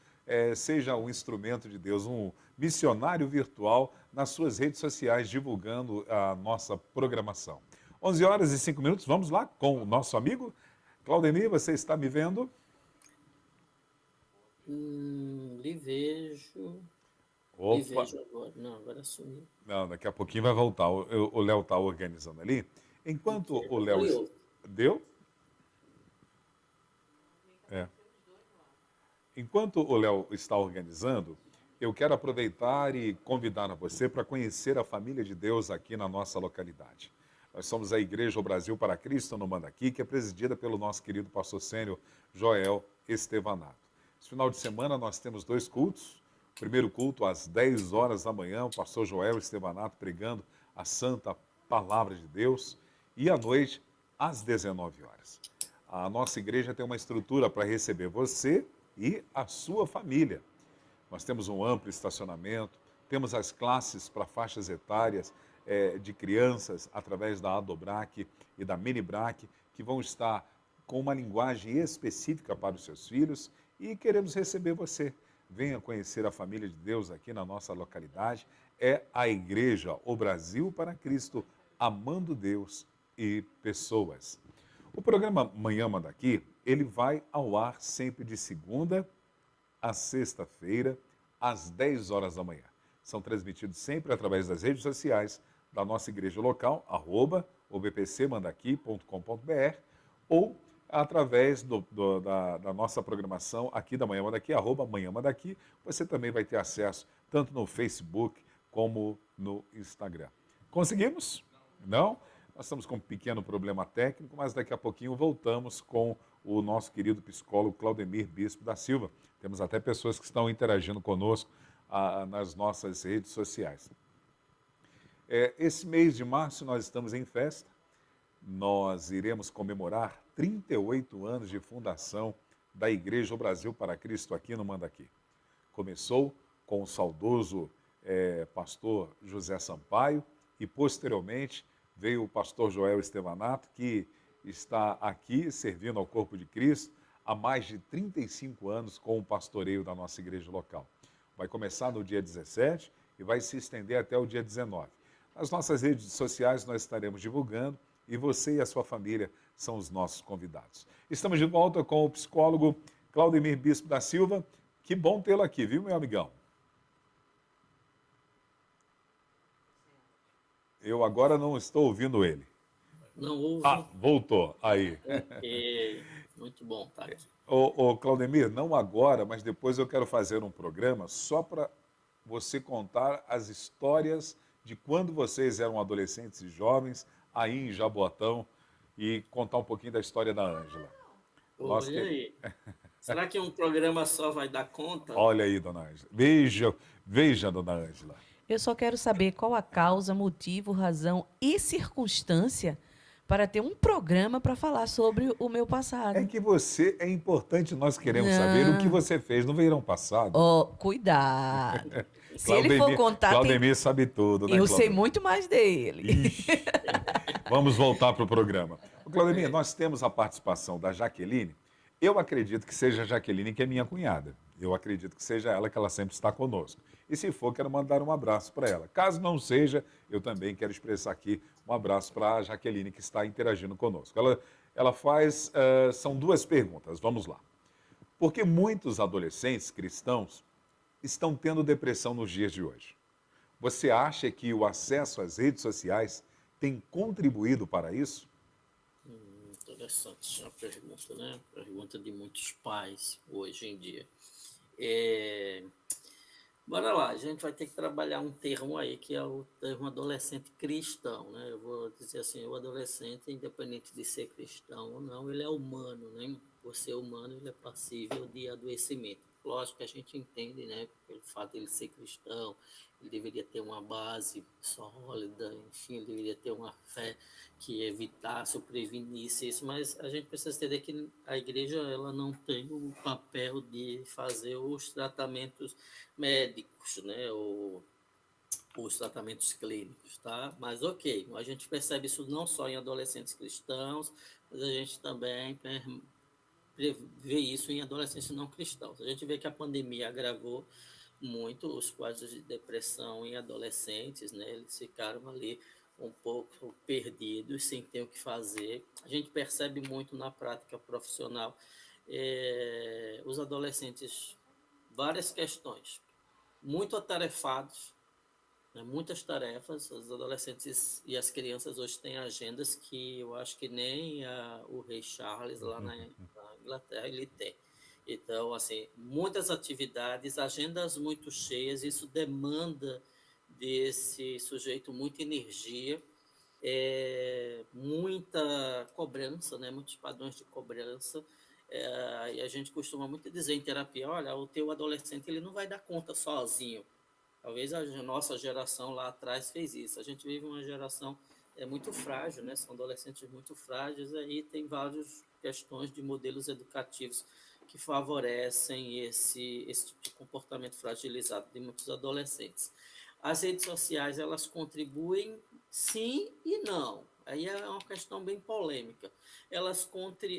Speaker 3: seja um instrumento de Deus, um missionário virtual nas suas redes sociais, divulgando a nossa programação. 11 horas e 5 minutos, vamos lá com o nosso amigo Claudemir, você está me vendo?
Speaker 4: Lhe vejo.
Speaker 3: Opa.
Speaker 4: Lhe vejo agora. Não, agora sumiu.
Speaker 3: Não, daqui a pouquinho vai voltar. O Léo está organizando ali. Enquanto o Léo... Deu? É. Enquanto o Léo está organizando, eu quero aproveitar e convidar a você para conhecer a família de Deus aqui na nossa localidade. Nós somos a Igreja O Brasil para Cristo no Manda Aqui, que é presidida pelo nosso querido pastor sênior Joel Estevanato. Esse final de semana nós temos 2 cultos. O primeiro culto às 10 horas da manhã, o pastor Joel Estevanato pregando a santa palavra de Deus. E à noite, às 19 horas. A nossa igreja tem uma estrutura para receber você e a sua família. Nós temos um amplo estacionamento, temos as classes para faixas etárias de crianças através da Adobrac e da Minibrac, que vão estar com uma linguagem específica para os seus filhos e queremos receber você. Venha conhecer a família de Deus aqui na nossa localidade. É a Igreja O Brasil para Cristo, amando Deus e pessoas. O programa Manhã Manda Aqui, ele vai ao ar sempre de segunda a sexta-feira, às 10 horas da manhã. São transmitidos sempre através das redes sociais da nossa igreja local, @obpcmandaqui.com.br, ou através da nossa programação aqui da Manhã Manda Aqui, @Manhã Manda Aqui. Você também vai ter acesso tanto no Facebook como no Instagram. Conseguimos? Não? Nós estamos com um pequeno problema técnico, mas daqui a pouquinho voltamos com o nosso querido psicólogo Claudemir Bispo da Silva. Temos até pessoas que estão interagindo conosco nas nossas redes sociais. Esse mês de março nós estamos em festa. Nós iremos comemorar 38 anos de fundação da Igreja O Brasil para Cristo aqui no Manda Aqui. Começou com o saudoso pastor José Sampaio e posteriormente veio o pastor Joel Estevanato, que está aqui servindo ao corpo de Cristo há mais de 35 anos com o pastoreio da nossa igreja local. Vai começar no dia 17 e vai se estender até o dia 19. Nas nossas redes sociais nós estaremos divulgando e você e a sua família são os nossos convidados. Estamos de volta com o psicólogo Claudemir Bispo da Silva. Que bom tê-lo aqui, viu, meu amigão? Eu agora não estou ouvindo ele.
Speaker 4: Não ouve.
Speaker 3: Voltou. Aí.
Speaker 4: Muito bom, tá aqui.
Speaker 3: Ô, Claudemir, não agora, mas depois eu quero fazer um programa só para você contar as histórias de quando vocês eram adolescentes e jovens aí em Jaboatão e contar um pouquinho da história da Ângela.
Speaker 4: Olha aí. Será que um programa só vai dar conta?
Speaker 3: Olha aí, dona Ângela. Veja, dona Ângela.
Speaker 5: Eu só quero saber qual a causa, motivo, razão e circunstância para ter um programa para falar sobre o meu passado.
Speaker 3: É que você, é importante, nós queremos saber o que você fez no verão passado.
Speaker 5: Cuidado. Se ele for contar...
Speaker 3: Claudemir sabe tudo, né,
Speaker 5: Eu
Speaker 3: Claudemir?
Speaker 5: sei muito mais dele.
Speaker 3: Vamos voltar para o programa. Claudemir, nós temos a participação da Jaqueline. Eu acredito que seja a Jaqueline, que é minha cunhada. Eu acredito que seja ela, que ela sempre está conosco. E se for, quero mandar um abraço para ela. Caso não seja, eu também quero expressar aqui um abraço para a Jaqueline, que está interagindo conosco. Ela faz, são 2 perguntas, vamos lá. Por que muitos adolescentes cristãos estão tendo depressão nos dias de hoje? Você acha que o acesso às redes sociais tem contribuído para isso?
Speaker 4: Interessante a pergunta, né? Pergunta de muitos pais hoje em dia. É, bora lá, a gente vai ter que trabalhar um termo aí, que é o termo adolescente cristão, né? Eu vou dizer assim, o adolescente, independente de ser cristão ou não, ele é humano, né? Por ser humano, ele é passível de adoecimento. Lógico que a gente entende, né? Pelo fato de ele ser cristão, ele deveria ter uma base sólida, enfim, ele deveria ter uma fé que evitasse ou prevenisse isso, mas a gente precisa entender que a igreja, ela não tem o papel de fazer os tratamentos médicos, né, ou os tratamentos clínicos, tá? Mas ok, a gente percebe isso não só em adolescentes cristãos, mas a gente também vê isso em adolescentes não cristãos. A gente vê que a pandemia agravou muito os quadros de depressão em adolescentes, né? Eles ficaram ali um pouco perdidos, sem ter o que fazer. A gente percebe muito na prática profissional os adolescentes, várias questões, muito atarefados, né, muitas tarefas. Os adolescentes e as crianças hoje têm agendas que eu acho que nem o rei Charles lá na Inglaterra ele tem. Então, assim, muitas atividades, agendas muito cheias, isso demanda desse sujeito muita energia, muita cobrança, né, muitos padrões de cobrança. E a gente costuma muito dizer em terapia, olha, o teu adolescente ele não vai dar conta sozinho. Talvez a nossa geração lá atrás fez isso. A gente vive uma geração muito frágil, né? São adolescentes muito frágeis, aí tem várias questões de modelos educativos que favorecem esse tipo de comportamento fragilizado de muitos adolescentes. As redes sociais, elas contribuem sim e não. Aí é uma questão bem polêmica.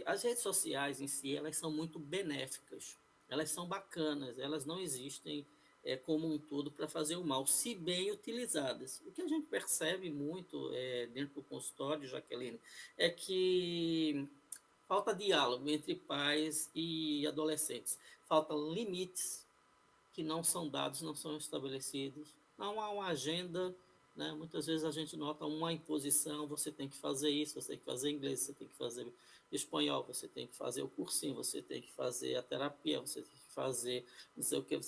Speaker 4: As redes sociais em si, elas são muito benéficas, elas são bacanas, elas não existem como um todo para fazer o mal, se bem utilizadas. O que a gente percebe muito dentro do consultório, Jaqueline, é que falta diálogo entre pais e adolescentes, falta limites que não são dados, não são estabelecidos, não há uma agenda, né? Muitas vezes a gente nota uma imposição, você tem que fazer isso, você tem que fazer inglês, você tem que fazer espanhol, você tem que fazer o cursinho, você tem que fazer a terapia, você tem que fazer não sei o que,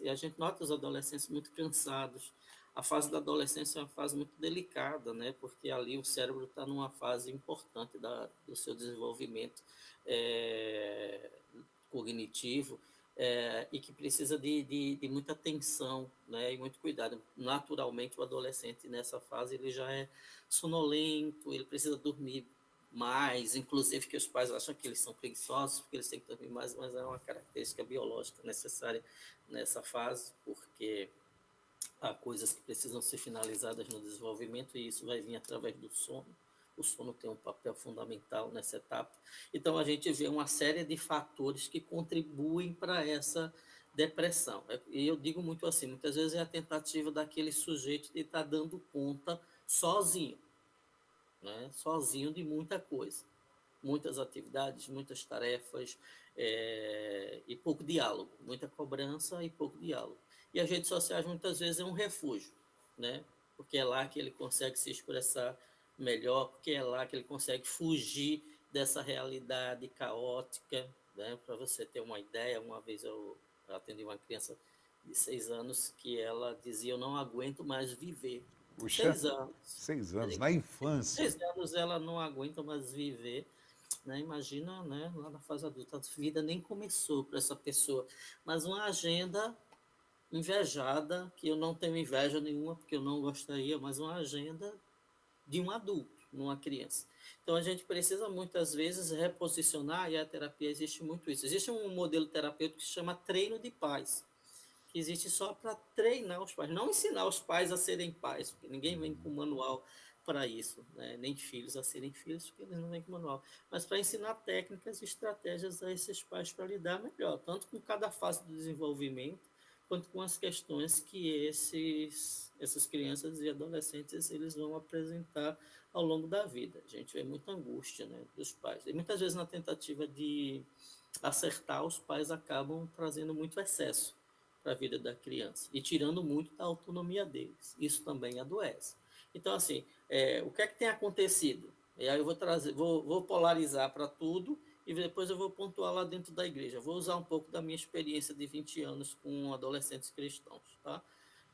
Speaker 4: e a gente nota os adolescentes muito cansados. A fase da adolescência é uma fase muito delicada, né? Porque ali o cérebro está numa fase importante do seu desenvolvimento cognitivo, e que precisa de muita atenção, né, e muito cuidado. Naturalmente, o adolescente nessa fase ele já é sonolento, ele precisa dormir mais, inclusive que os pais acham que eles são preguiçosos, porque eles têm que dormir mais, mas é uma característica biológica necessária nessa fase, porque há coisas que precisam ser finalizadas no desenvolvimento e isso vai vir através do sono. O sono tem um papel fundamental nessa etapa. Então, a gente vê uma série de fatores que contribuem para essa depressão. E eu digo muito assim, muitas vezes é a tentativa daquele sujeito de estar dando conta sozinho, né? Sozinho de muita coisa. Muitas atividades, muitas tarefas e pouco diálogo. Muita cobrança e pouco diálogo. E as redes sociais muitas vezes é um refúgio, né? Porque é lá que ele consegue se expressar melhor, porque é lá que ele consegue fugir dessa realidade caótica, né? Para você ter uma ideia, uma vez eu atendi uma criança de 6 anos que ela dizia, eu não aguento mais viver.
Speaker 3: Puxa,
Speaker 4: 6 anos.
Speaker 3: 6 anos, na infância.
Speaker 4: 6 anos ela não aguenta mais viver, né? Imagina, né, lá na fase adulta, a vida nem começou para essa pessoa, mas uma agenda invejada, que eu não tenho inveja nenhuma, porque eu não gostaria, mas uma agenda de um adulto, numa criança. Então, a gente precisa, muitas vezes, reposicionar, e a terapia existe muito isso. Existe um modelo terapêutico que se chama treino de pais, que existe só para treinar os pais, não ensinar os pais a serem pais, porque ninguém vem com manual para isso, né? Nem filhos a serem filhos, porque eles não vêm com manual, mas para ensinar técnicas e estratégias a esses pais para lidar melhor, tanto com cada fase do desenvolvimento, quanto com as questões que essas crianças e adolescentes eles vão apresentar ao longo da vida. A gente vê muita angústia, né, dos pais. E muitas vezes, na tentativa de acertar, os pais acabam trazendo muito excesso para a vida da criança e tirando muito da autonomia deles. Isso também adoece. Então, assim, o que é que tem acontecido? E aí eu vou polarizar para tudo e depois eu vou pontuar lá dentro da igreja. Vou usar um pouco da minha experiência de 20 anos com adolescentes cristãos, tá?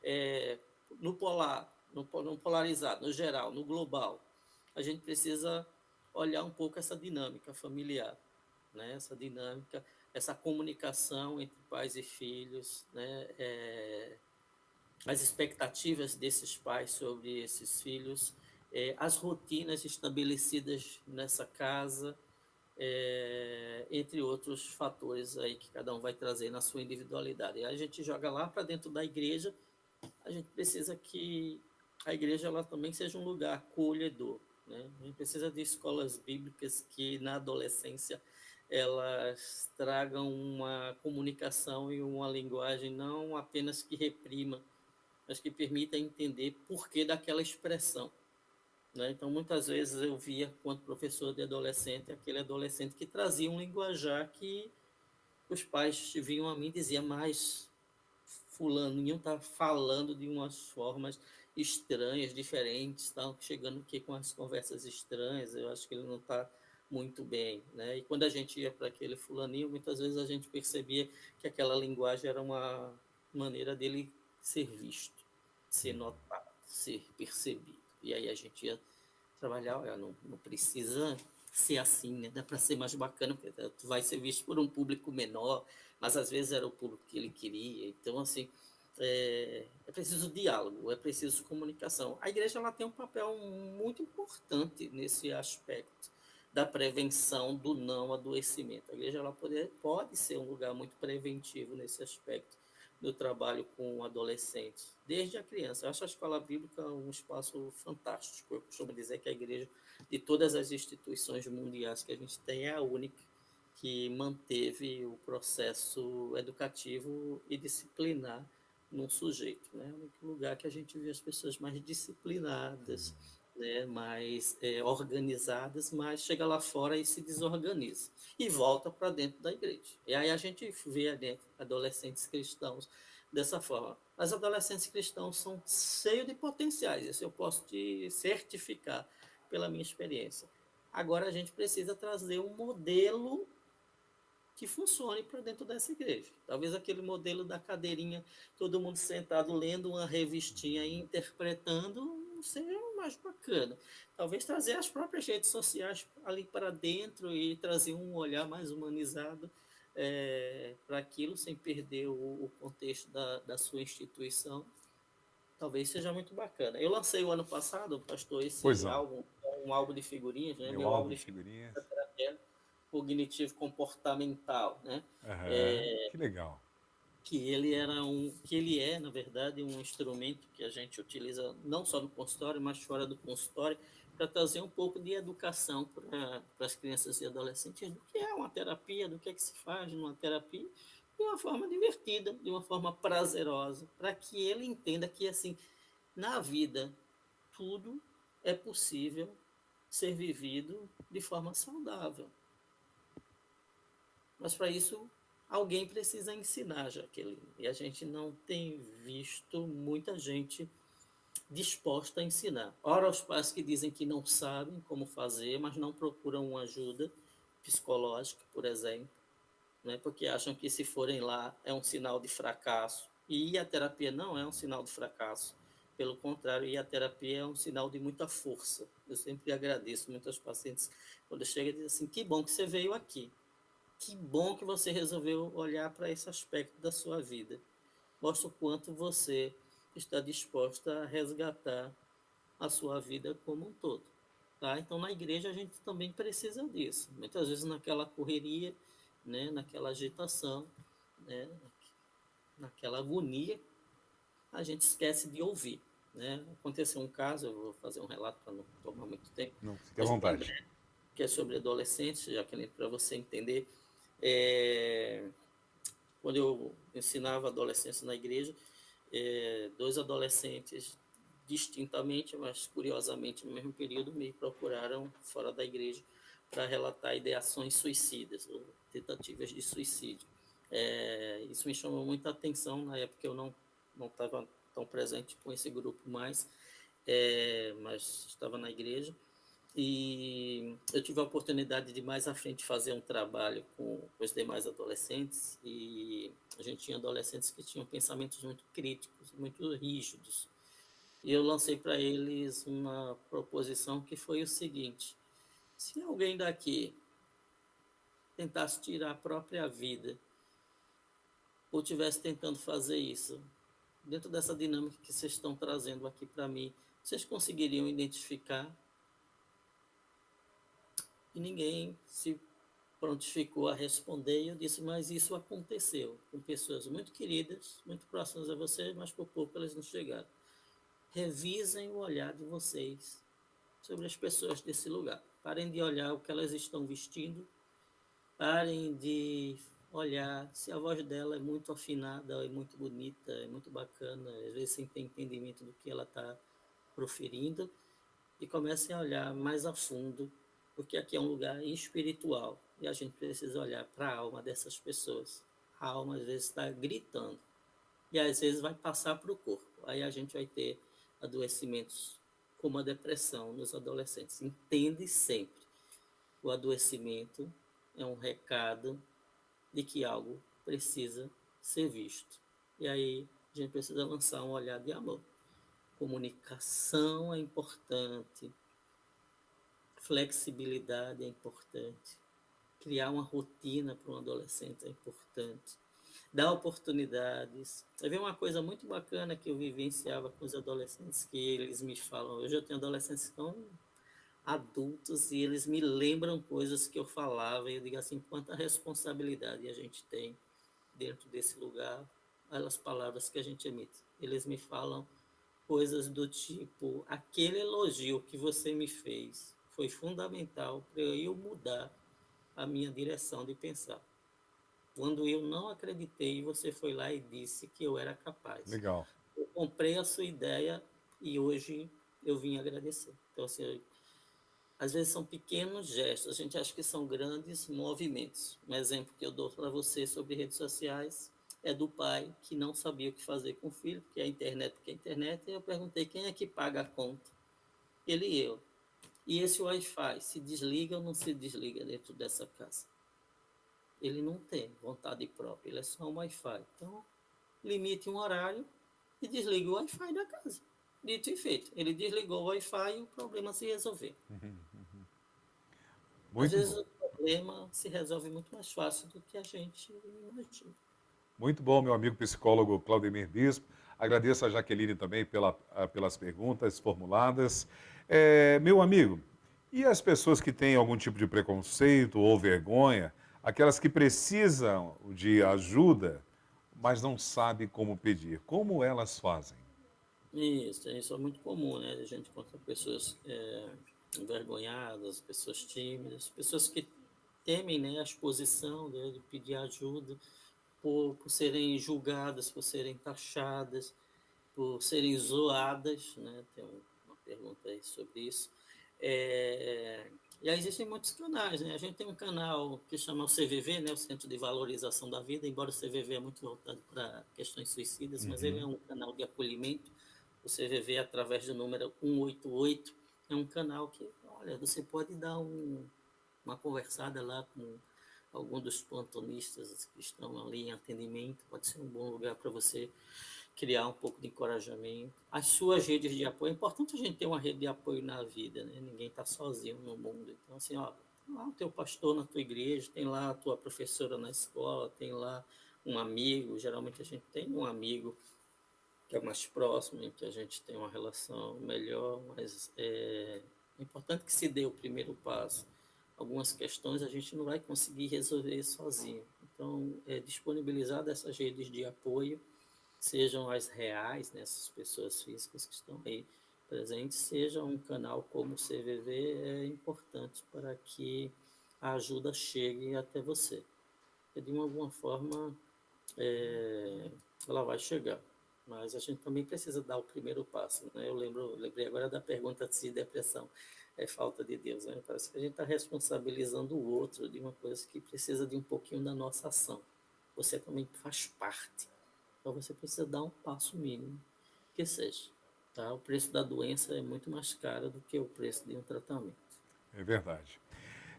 Speaker 4: É, no polar, no polarizado, no geral, no global, a gente precisa olhar um pouco essa dinâmica familiar, né? Essa dinâmica, essa comunicação entre pais e filhos, né? As expectativas desses pais sobre esses filhos, as rotinas estabelecidas nessa casa, entre outros fatores aí que cada um vai trazer na sua individualidade. E a gente joga lá para dentro da igreja, a gente precisa que a igreja ela também seja um lugar acolhedor, né? A gente precisa de escolas bíblicas que na adolescência elas tragam uma comunicação e uma linguagem não apenas que reprima, mas que permita entender porquê daquela expressão, né? Então, muitas vezes eu via, quando professor de adolescente, aquele adolescente que trazia um linguajar que os pais vinham a mim e diziam, mas fulaninho está falando de umas formas estranhas, diferentes, tá chegando aqui com as conversas estranhas, eu acho que ele não está muito bem, né? E quando a gente ia para aquele fulaninho, muitas vezes a gente percebia que aquela linguagem era uma maneira dele ser visto, ser notado, ser percebido. E aí a gente ia trabalhar, olha, não precisa ser assim, né? Dá para ser mais bacana, porque tu vai ser visto por um público menor, mas às vezes era o público que ele queria. Então, assim, é preciso diálogo, é preciso comunicação. A igreja ela tem um papel muito importante nesse aspecto da prevenção do não adoecimento. A igreja ela pode ser um lugar muito preventivo nesse aspecto do trabalho com adolescentes, desde a criança. Eu acho a escola bíblica um espaço fantástico. Eu costumo dizer que a igreja, de todas as instituições mundiais que a gente tem, é a única que manteve o processo educativo e disciplinar num sujeito, né? É o único lugar que a gente vê as pessoas mais disciplinadas, né? Mais organizadas, mas chega lá fora e se desorganiza e volta para dentro da igreja. E aí a gente vê dentro adolescentes cristãos dessa forma. Os adolescentes cristãos são cheios de potenciais, isso eu posso te certificar pela minha experiência. Agora a gente precisa trazer um modelo que funcione para dentro dessa igreja. Talvez aquele modelo da cadeirinha, todo mundo sentado lendo uma revistinha e interpretando, não seja o mais bacana. Talvez trazer as próprias redes sociais ali para dentro e trazer um olhar mais humanizado para aquilo, sem perder o contexto da sua instituição. Talvez seja muito bacana. Eu lancei o ano passado, pastor,
Speaker 3: Pois
Speaker 4: esse
Speaker 3: não.
Speaker 4: álbum, um álbum de figurinhas, né?
Speaker 3: Meu
Speaker 4: Meu álbum
Speaker 3: álbum
Speaker 4: de
Speaker 3: de figurinhas.
Speaker 4: figurinhas era cognitivo comportamental, né?
Speaker 3: Aham, que legal.
Speaker 4: Que ele é, na verdade, um instrumento que a gente utiliza não só no consultório, mas fora do consultório, para trazer um pouco de educação para as crianças e adolescentes do que é uma terapia, do que é que se faz numa terapia, de uma forma divertida, de uma forma prazerosa, para que ele entenda que, assim, na vida, tudo é possível ser vivido de forma saudável. Mas para isso, alguém precisa ensinar, Jaqueline. E a gente não tem visto muita gente disposta a ensinar. Ora, os pais que dizem que não sabem como fazer, mas não procuram uma ajuda psicológica, por exemplo, né? Porque acham que se forem lá é um sinal de fracasso. E a terapia não é um sinal de fracasso. Pelo contrário, e a terapia é um sinal de muita força. Eu sempre agradeço muitos pacientes quando chegam e dizem assim, que bom que você veio aqui. Que bom que você resolveu olhar para esse aspecto da sua vida. Mostra o quanto você está disposta a resgatar a sua vida como um todo. Tá? Então, na igreja, a gente também precisa disso. Muitas vezes, naquela correria, né, naquela agitação, né, naquela agonia, a gente esquece de ouvir. Né? Aconteceu um caso, eu vou fazer um relato para não tomar muito tempo,
Speaker 3: Não, fique à vontade.
Speaker 4: que é sobre adolescentes, já que para você entender. Quando eu ensinava adolescência na igreja, dois adolescentes distintamente, mas curiosamente no mesmo período, me procuraram fora da igreja para relatar ideações suicidas, ou tentativas de suicídio. Isso me chamou muita atenção, na época eu não estava tão presente com esse grupo mais, mas estava na igreja. E eu tive a oportunidade de mais à frente fazer um trabalho com os demais adolescentes, e a gente tinha adolescentes que tinham pensamentos muito críticos, muito rígidos. E eu lancei para eles uma proposição que foi o seguinte: se alguém daqui tentasse tirar a própria vida, ou estivesse tentando fazer isso, dentro dessa dinâmica que vocês estão trazendo aqui para mim, vocês conseguiriam identificar? E ninguém se prontificou a responder, e eu disse, mas isso aconteceu com pessoas muito queridas, muito próximas a você, mas por pouco elas não chegaram. Revisem o olhar de vocês sobre as pessoas desse lugar. Parem de olhar o que elas estão vestindo, parem de olhar se a voz dela é muito afinada, é muito bonita, é muito bacana, às vezes sem ter entendimento do que ela está proferindo, e comecem a olhar mais a fundo, porque aqui é um lugar espiritual e a gente precisa olhar para a alma dessas pessoas. A alma às vezes está gritando e às vezes vai passar para o corpo. Aí a gente vai ter adoecimentos como a depressão nos adolescentes. Entende sempre, o adoecimento é um recado de que algo precisa ser visto. E aí a gente precisa lançar um olhar de amor. Comunicação é importante, flexibilidade é importante, criar uma rotina para um adolescente é importante, dar oportunidades. Eu vi uma coisa muito bacana que eu vivenciava com os adolescentes, que eles me falam, hoje eu tenho adolescentes que estão adultos e eles me lembram coisas que eu falava, e eu digo assim, quanta responsabilidade a gente tem dentro desse lugar, as palavras que a gente emite. Eles me falam coisas do tipo, aquele elogio que você me fez foi fundamental para eu mudar a minha direção de pensar. Quando eu não acreditei, você foi lá e disse que eu era capaz.
Speaker 3: Legal.
Speaker 4: Eu comprei a sua ideia e hoje eu vim agradecer. Então, assim, às vezes são pequenos gestos, a gente acha que são grandes movimentos. Um exemplo que eu dou para você sobre redes sociais é do pai que não sabia o que fazer com o filho, porque a internet, e eu perguntei quem é que paga a conta. Ele e eu. E esse Wi-Fi se desliga ou não se desliga dentro dessa casa? Ele não tem vontade própria, ele é só um Wi-Fi. Então, limite um horário e desliga o Wi-Fi da casa. Dito e feito. Ele desligou o Wi-Fi e o problema se resolveu. Às
Speaker 3: Muito
Speaker 4: vezes
Speaker 3: bom.
Speaker 4: o problema se resolve muito mais fácil do que a gente imagina.
Speaker 3: Muito bom, meu amigo psicólogo Claudemir Bispo. Agradeço a Jaqueline também pelas perguntas formuladas. Meu amigo, e as pessoas que têm algum tipo de preconceito ou vergonha, aquelas que precisam de ajuda, mas não sabem como pedir, como elas fazem?
Speaker 4: Isso é muito comum, né? A gente encontra pessoas envergonhadas, pessoas tímidas, pessoas que temem, né, a exposição, né, de pedir ajuda, por serem julgadas, por serem taxadas, por serem zoadas, né? Tem uma pergunta aí sobre isso. E aí existem muitos canais, né? A gente tem um canal que chama o CVV, né? O Centro de Valorização da Vida, embora o CVV é muito voltado para questões suicidas, mas ele é um canal de acolhimento. O CVV, através do número 188, é um canal que, olha, você pode dar uma conversada lá com algum dos plantonistas que estão ali em atendimento, pode ser um bom lugar para você criar um pouco de encorajamento. As suas redes de apoio, é importante a gente ter uma rede de apoio na vida, né? Ninguém está sozinho no mundo. Então, assim, ó, tem lá o teu pastor na tua igreja, tem lá a tua professora na escola, tem lá um amigo, geralmente a gente tem um amigo que é mais próximo, em que a gente tem uma relação melhor, mas é importante que se dê o primeiro passo. Algumas questões a gente não vai conseguir resolver sozinho. Então, disponibilizar dessas redes de apoio, sejam as reais, né, essas pessoas físicas que estão aí presentes, seja um canal como o CVV, é importante para que a ajuda chegue até você. E de alguma forma, ela vai chegar. Mas a gente também precisa dar o primeiro passo, né? Eu lembrei agora da pergunta se depressão é falta de Deus, né? Parece que a gente está responsabilizando o outro de uma coisa que precisa de um pouquinho da nossa ação. Você também faz parte. Então você precisa dar um passo mínimo, que seja. Tá? O preço da doença é muito mais caro do que o preço de um tratamento.
Speaker 3: É verdade.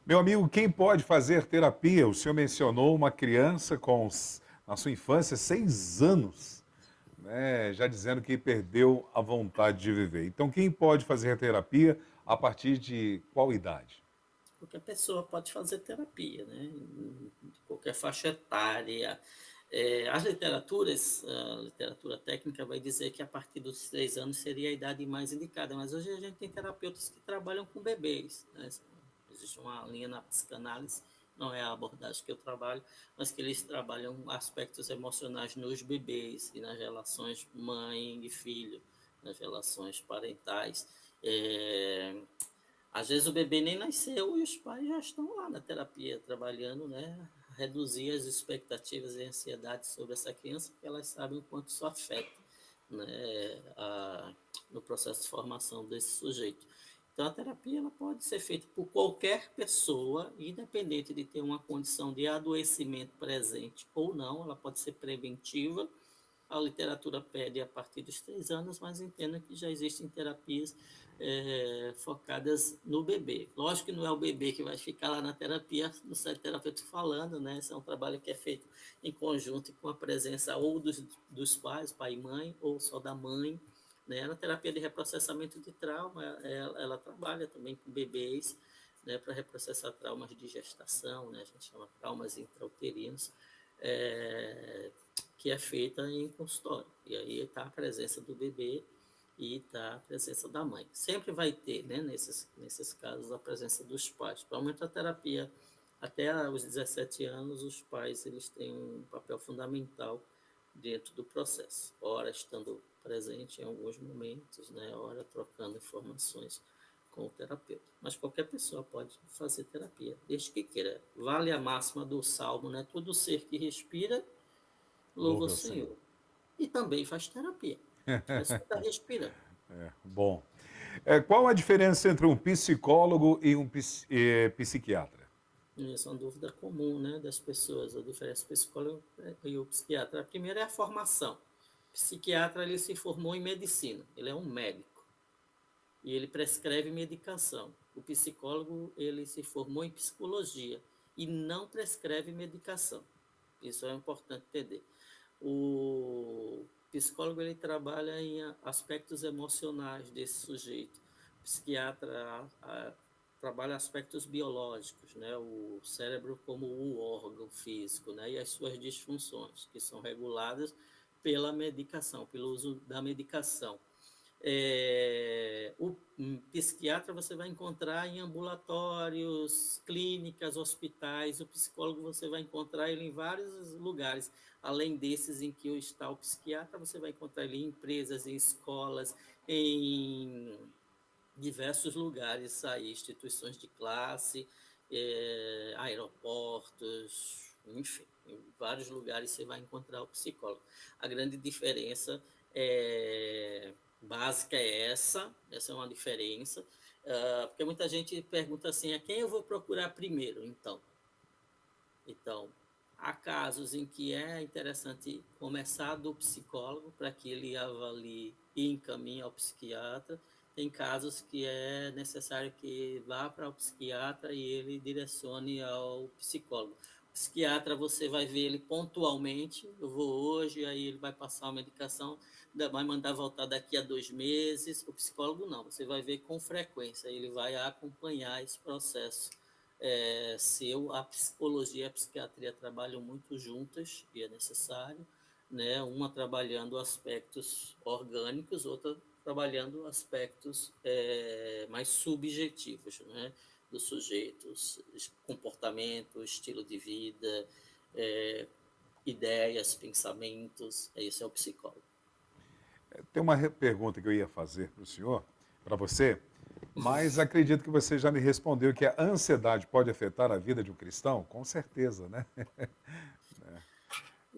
Speaker 3: Meu amigo, quem pode fazer terapia? O senhor mencionou uma criança na sua infância, 6 anos, né, já dizendo que perdeu a vontade de viver. Então, quem pode fazer terapia a partir de qual idade?
Speaker 4: Qualquer pessoa pode fazer terapia, né? De qualquer faixa etária. As literaturas, a literatura técnica vai dizer que a partir dos 3 anos seria a idade mais indicada, mas hoje a gente tem terapeutas que trabalham com bebês, né? Existe uma linha na psicanálise, não é a abordagem que eu trabalho, mas que eles trabalham aspectos emocionais nos bebês e nas relações mãe e filho, nas relações parentais. É, Às vezes o bebê nem nasceu e os pais já estão lá na terapia trabalhando, né? Reduzir as expectativas e ansiedades sobre essa criança, porque elas sabem o quanto isso afeta, né, no processo de formação desse sujeito. Então, a terapia ela pode ser feita por qualquer pessoa, independente de ter uma condição de adoecimento presente ou não, ela pode ser preventiva. A literatura pede a partir dos 3 anos, mas entenda que já existem terapias focadas no bebê. Lógico que não é o bebê que vai ficar lá na terapia, no set terapeuta falando, né? Esse é um trabalho que é feito em conjunto com a presença ou dos pais, pai e mãe, ou só da mãe. Né? Na terapia de reprocessamento de trauma, ela trabalha também com bebês, né, para reprocessar traumas de gestação, né? A gente chama traumas intrauterinos, que é feita em consultório. E aí está a presença do bebê e está a presença da mãe. Sempre vai ter, né, nesses casos, a presença dos pais. Provavelmente a terapia, até os 17 anos, os pais eles têm um papel fundamental dentro do processo. Ora estando presente em alguns momentos, né, ora trocando informações com o terapeuta. Mas qualquer pessoa pode fazer terapia, desde que queira. Vale a máxima do Salmo, né? Todo ser que respira, louva
Speaker 3: Louve
Speaker 4: o
Speaker 3: ao Senhor.
Speaker 4: Senhor. E também faz terapia. A pessoa está respirando.
Speaker 3: Bom. Qual a diferença entre um psicólogo e um psiquiatra?
Speaker 4: Isso é uma dúvida comum, né, das pessoas, a diferença do psicólogo e o psiquiatra. A primeira é a formação. O psiquiatra ele se formou em medicina, ele é um médico e ele prescreve medicação. O psicólogo ele se formou em psicologia e não prescreve medicação. Isso é importante entender. O psicólogo ele trabalha em aspectos emocionais desse sujeito. O psiquiatra trabalha aspectos biológicos, né? O cérebro como o órgão físico, né? E as suas disfunções, que são reguladas pela medicação, pelo uso da medicação. O psiquiatra você vai encontrar em ambulatórios, clínicas, hospitais. O psicólogo você vai encontrar ele em vários lugares. Além desses em que está o psiquiatra, você vai encontrar ele em empresas, em escolas, em diversos lugares aí, instituições de classe, aeroportos, enfim, em vários lugares você vai encontrar o psicólogo. A grande diferença básica é essa é uma diferença, porque muita gente pergunta assim, a quem eu vou procurar primeiro, então, há casos em que é interessante começar do psicólogo para que ele avalie e encaminhe ao psiquiatra. Tem casos que é necessário que vá para o psiquiatra e ele direcione ao psicólogo. O psiquiatra, você vai ver ele pontualmente, eu vou hoje, aí ele vai passar uma medicação, vai mandar voltar daqui a 2 meses. O psicólogo não, você vai ver com frequência, ele vai acompanhar esse processo a psicologia e a psiquiatria trabalham muito juntas, e é necessário, né? Uma trabalhando aspectos orgânicos, outra trabalhando aspectos mais subjetivos, né? Do sujeito, comportamento, estilo de vida, ideias, pensamentos, esse é o psicólogo.
Speaker 3: Tem uma pergunta que eu ia fazer para o senhor, para você, mas acredito que você já me respondeu que a ansiedade pode afetar a vida de um cristão? Com certeza, né?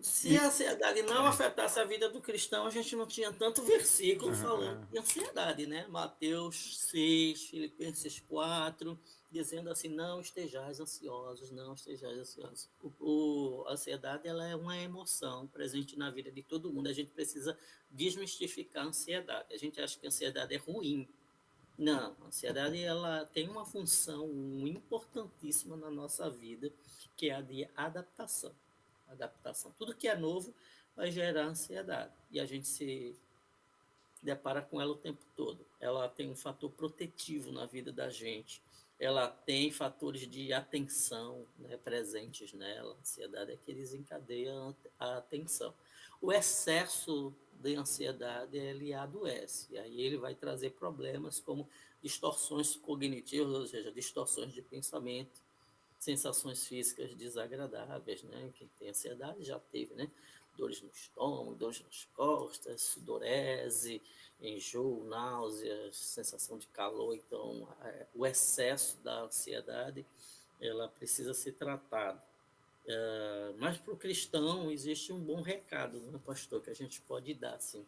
Speaker 4: Se a ansiedade não afetasse a vida do cristão, a gente não tinha tanto versículo falando de ansiedade, né? Mateus 6, Filipenses 4, dizendo assim, não estejais ansiosos, não estejais ansiosos. A ansiedade ela é uma emoção presente na vida de todo mundo. A gente precisa desmistificar a ansiedade. A gente acha que a ansiedade é ruim, Não, a ansiedade ela tem uma função importantíssima na nossa vida, que é a de adaptação. Adaptação. Tudo que é novo vai gerar ansiedade e a gente se depara com ela o tempo todo. Ela tem um fator protetivo na vida da gente. Ela tem fatores de atenção, né, presentes nela. A ansiedade é que desencadeia a atenção. O excesso de ansiedade, ele adoece. E aí ele vai trazer problemas como distorções cognitivas, ou seja, distorções de pensamento, sensações físicas desagradáveis, né? Quem tem ansiedade já teve, né? Dores no estômago, dores nas costas, sudorese, enjoo, náuseas, sensação de calor. Então, o excesso da ansiedade, ela precisa ser tratada. Mas para o cristão existe um bom recado, né, pastor, que a gente pode dar, assim.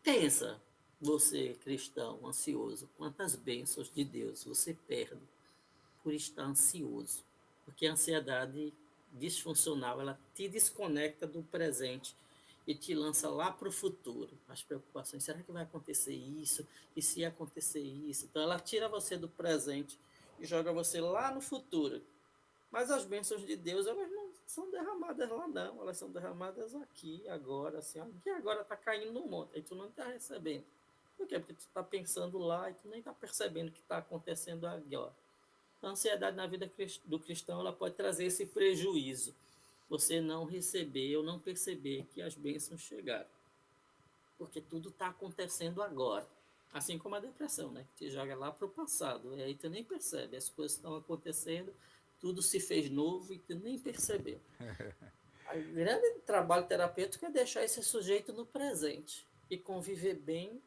Speaker 4: Pensa, você cristão ansioso, quantas bênçãos de Deus você perde por estar ansioso, porque a ansiedade disfuncional, ela te desconecta do presente e te lança lá para o futuro, as preocupações, será que vai acontecer isso? E se acontecer isso? Então ela tira você do presente e joga você lá no futuro. Mas as bênçãos de Deus, elas não são derramadas lá não, elas são derramadas aqui, agora, assim, que agora está caindo no monte, aí tu não está recebendo. Por quê? Porque tu está pensando lá e tu nem está percebendo o que está acontecendo agora. A ansiedade na vida do cristão, ela pode trazer esse prejuízo. Você não receber ou não perceber que as bênçãos chegaram. Porque tudo está acontecendo agora. Assim como a depressão, né? Que te joga lá para o passado. E aí tu nem percebe. As coisas estão acontecendo, tudo se fez novo e tu nem percebeu. O grande trabalho terapêutico é deixar esse sujeito no presente e conviver bem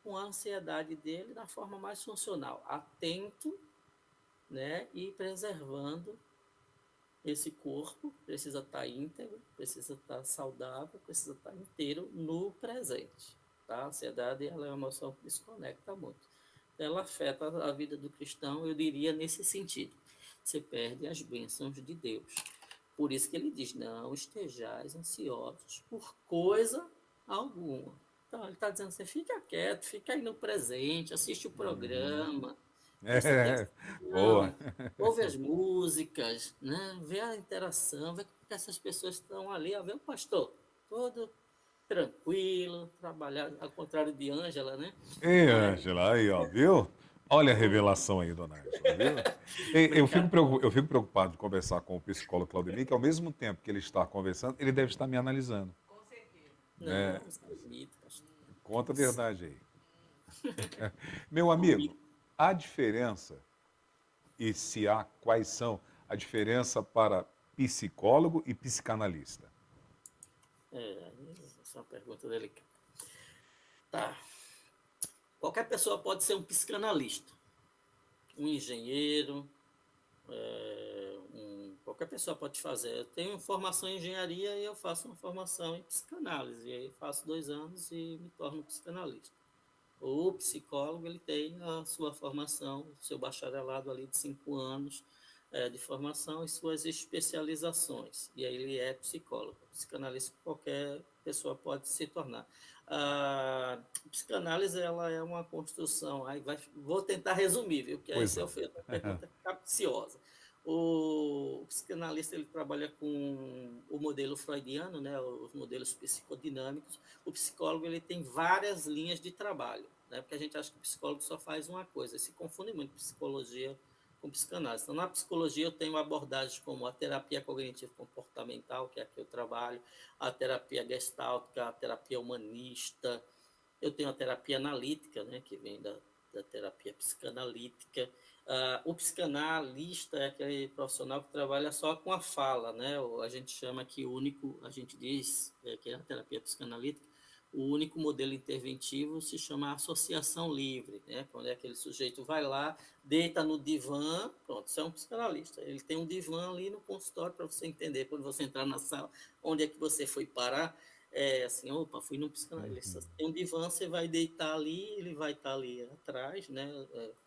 Speaker 4: com a ansiedade dele da forma mais funcional. Atento, né, e preservando esse corpo, precisa estar íntegro, precisa estar saudável, precisa estar inteiro no presente. Tá? A ansiedade, ela é uma emoção que desconecta muito. Ela afeta a vida do cristão, eu diria, nesse sentido. Você perde as bênçãos de Deus. Por isso que ele diz, não estejais ansiosos por coisa alguma. Então, ele está dizendo assim, fica quieto, fica aí no presente, assiste o programa, presta
Speaker 3: É, boa.
Speaker 4: atenção, ouve as músicas, né? Vê a interação, vê como que essas pessoas estão ali, ó, vê o pastor todo tranquilo, trabalhar, ao contrário de Ângela, né?
Speaker 3: Ei,
Speaker 4: Mas,
Speaker 3: Ângela, aí, ó, viu? Olha a revelação aí, dona Ângela, viu?
Speaker 4: brincadeira.
Speaker 3: Eu fico preocupado de conversar com o psicólogo Claudemir, que ao mesmo tempo que ele está conversando, ele deve estar me analisando. Né?
Speaker 4: Não, você limita, pastor.
Speaker 3: Conta a verdade aí. Meu amigo,
Speaker 4: Comigo.
Speaker 3: a diferença, e se há, quais são, a diferença para psicólogo e psicanalista?
Speaker 4: Essa é uma pergunta delicada. Tá. Qualquer pessoa pode ser um psicanalista, um engenheiro, qualquer pessoa pode fazer. Eu tenho formação em engenharia e eu faço uma formação em psicanálise. E aí faço 2 anos e me torno psicanalista. O psicólogo, ele tem a sua formação, seu bacharelado ali de 5 anos de formação e suas especializações. E aí ele é psicólogo. Psicanalista qualquer pessoa pode se tornar. A psicanálise, ela é uma construção, vou tentar resumir, viu? Porque aí
Speaker 3: Pois
Speaker 4: se eu
Speaker 3: não.
Speaker 4: fizer uma pergunta capciosa. O psicanalista, ele trabalha com o modelo freudiano, né, os modelos psicodinâmicos. O psicólogo, ele tem várias linhas de trabalho, né, porque a gente acha que o psicólogo só faz uma coisa, se confunde muito psicologia com psicanálise. Então, na psicologia, eu tenho abordagens como a terapia cognitivo-comportamental, que é a que eu trabalho, a terapia gestáltica, a terapia humanista, eu tenho a terapia analítica, né, que vem da terapia psicanalítica. O psicanalista é aquele profissional que trabalha só com a fala, né? A gente chama que o único, a gente diz que é a terapia psicanalítica, o único modelo interventivo se chama associação livre, né? Quando é aquele sujeito vai lá, deita no divã, pronto, você é um psicanalista. Ele tem um divã ali no consultório para você entender, quando você entrar na sala, onde é que você foi parar, assim, opa, fui num psicanalista. Tem um divã, você vai deitar ali, ele vai estar ali atrás, né,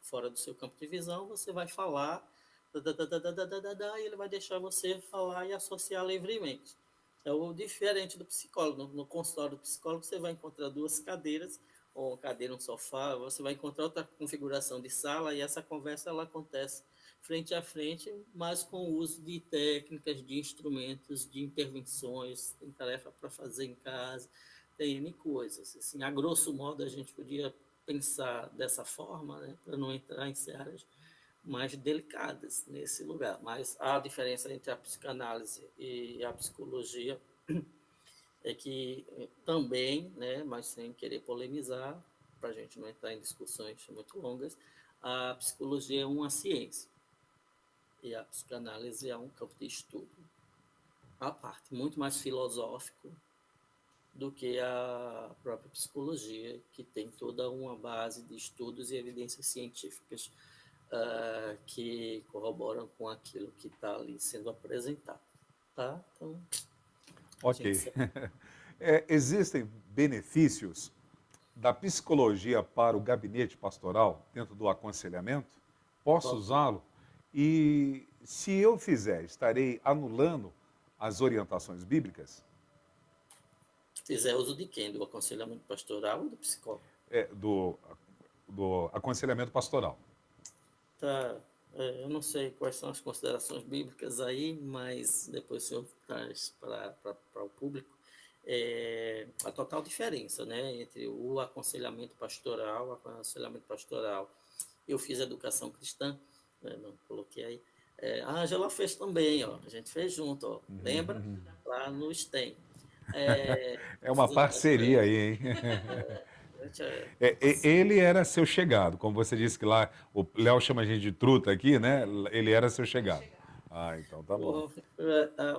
Speaker 4: fora do seu campo de visão, você vai falar, e ele vai deixar você falar e associar livremente. É o diferente do psicólogo. No consultório do psicólogo, você vai encontrar 2 cadeiras ou uma cadeira, um sofá, você vai encontrar outra configuração de sala e essa conversa ela acontece frente a frente, mas com o uso de técnicas, de instrumentos, de intervenções, tem tarefa para fazer em casa, tem N coisas. Assim, a grosso modo, a gente podia pensar dessa forma, né, para não entrar em searas mais delicadas nesse lugar. Mas a diferença entre a psicanálise e a psicologia é que também, né, mas sem querer polemizar, para a gente não entrar em discussões muito longas, a psicologia é uma ciência e a psicanálise é um campo de estudo à parte, muito mais filosófico do que a própria psicologia, que tem toda uma base de estudos e evidências científicas que corroboram com aquilo que está ali sendo apresentado. Tá? Então,
Speaker 3: Ok. Existem benefícios da psicologia para o gabinete pastoral dentro do aconselhamento? Posso usá-lo? E se eu fizer, estarei anulando as orientações bíblicas?
Speaker 4: Fizer uso de quem? Do aconselhamento pastoral ou do psicólogo?
Speaker 3: Do aconselhamento pastoral.
Speaker 4: Tá, eu não sei quais são as considerações bíblicas aí, mas depois o senhor traz para o público a total diferença, né, entre o aconselhamento pastoral, eu fiz educação cristã, né, não coloquei aí, a Ângela fez também, ó, a gente fez junto, ó, lembra? Lá no STEM.
Speaker 3: É uma parceria aí, hein? Ele era seu chegado, como você disse que lá, o Léo chama a gente de truta aqui, né? Ele era seu chegado. Ah, então tá bom.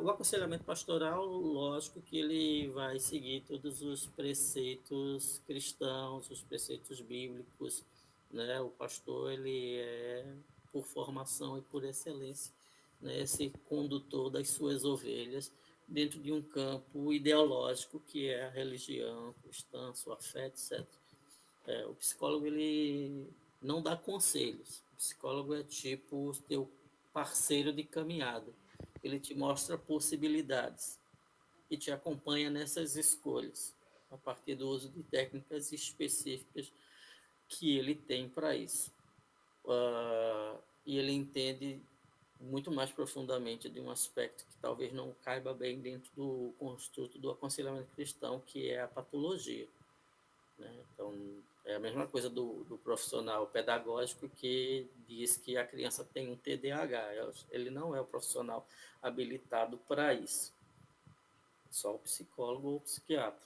Speaker 4: O aconselhamento pastoral, lógico que ele vai seguir todos os preceitos cristãos, os preceitos bíblicos, né? O pastor, ele é, por formação e por excelência, né, esse condutor das suas ovelhas dentro de um campo ideológico que é a religião cristã, sua fé, etc. O psicólogo, ele não dá conselhos. O psicólogo é tipo o teu parceiro de caminhada. Ele te mostra possibilidades e te acompanha nessas escolhas, a partir do uso de técnicas específicas que ele tem para isso. E ele entende muito mais profundamente de um aspecto que talvez não caiba bem dentro do construto do aconselhamento cristão, que é a patologia, né? Então, é a mesma coisa do profissional pedagógico que diz que a criança tem um TDAH. Ele não é o profissional habilitado para isso. Só o psicólogo ou o psiquiatra.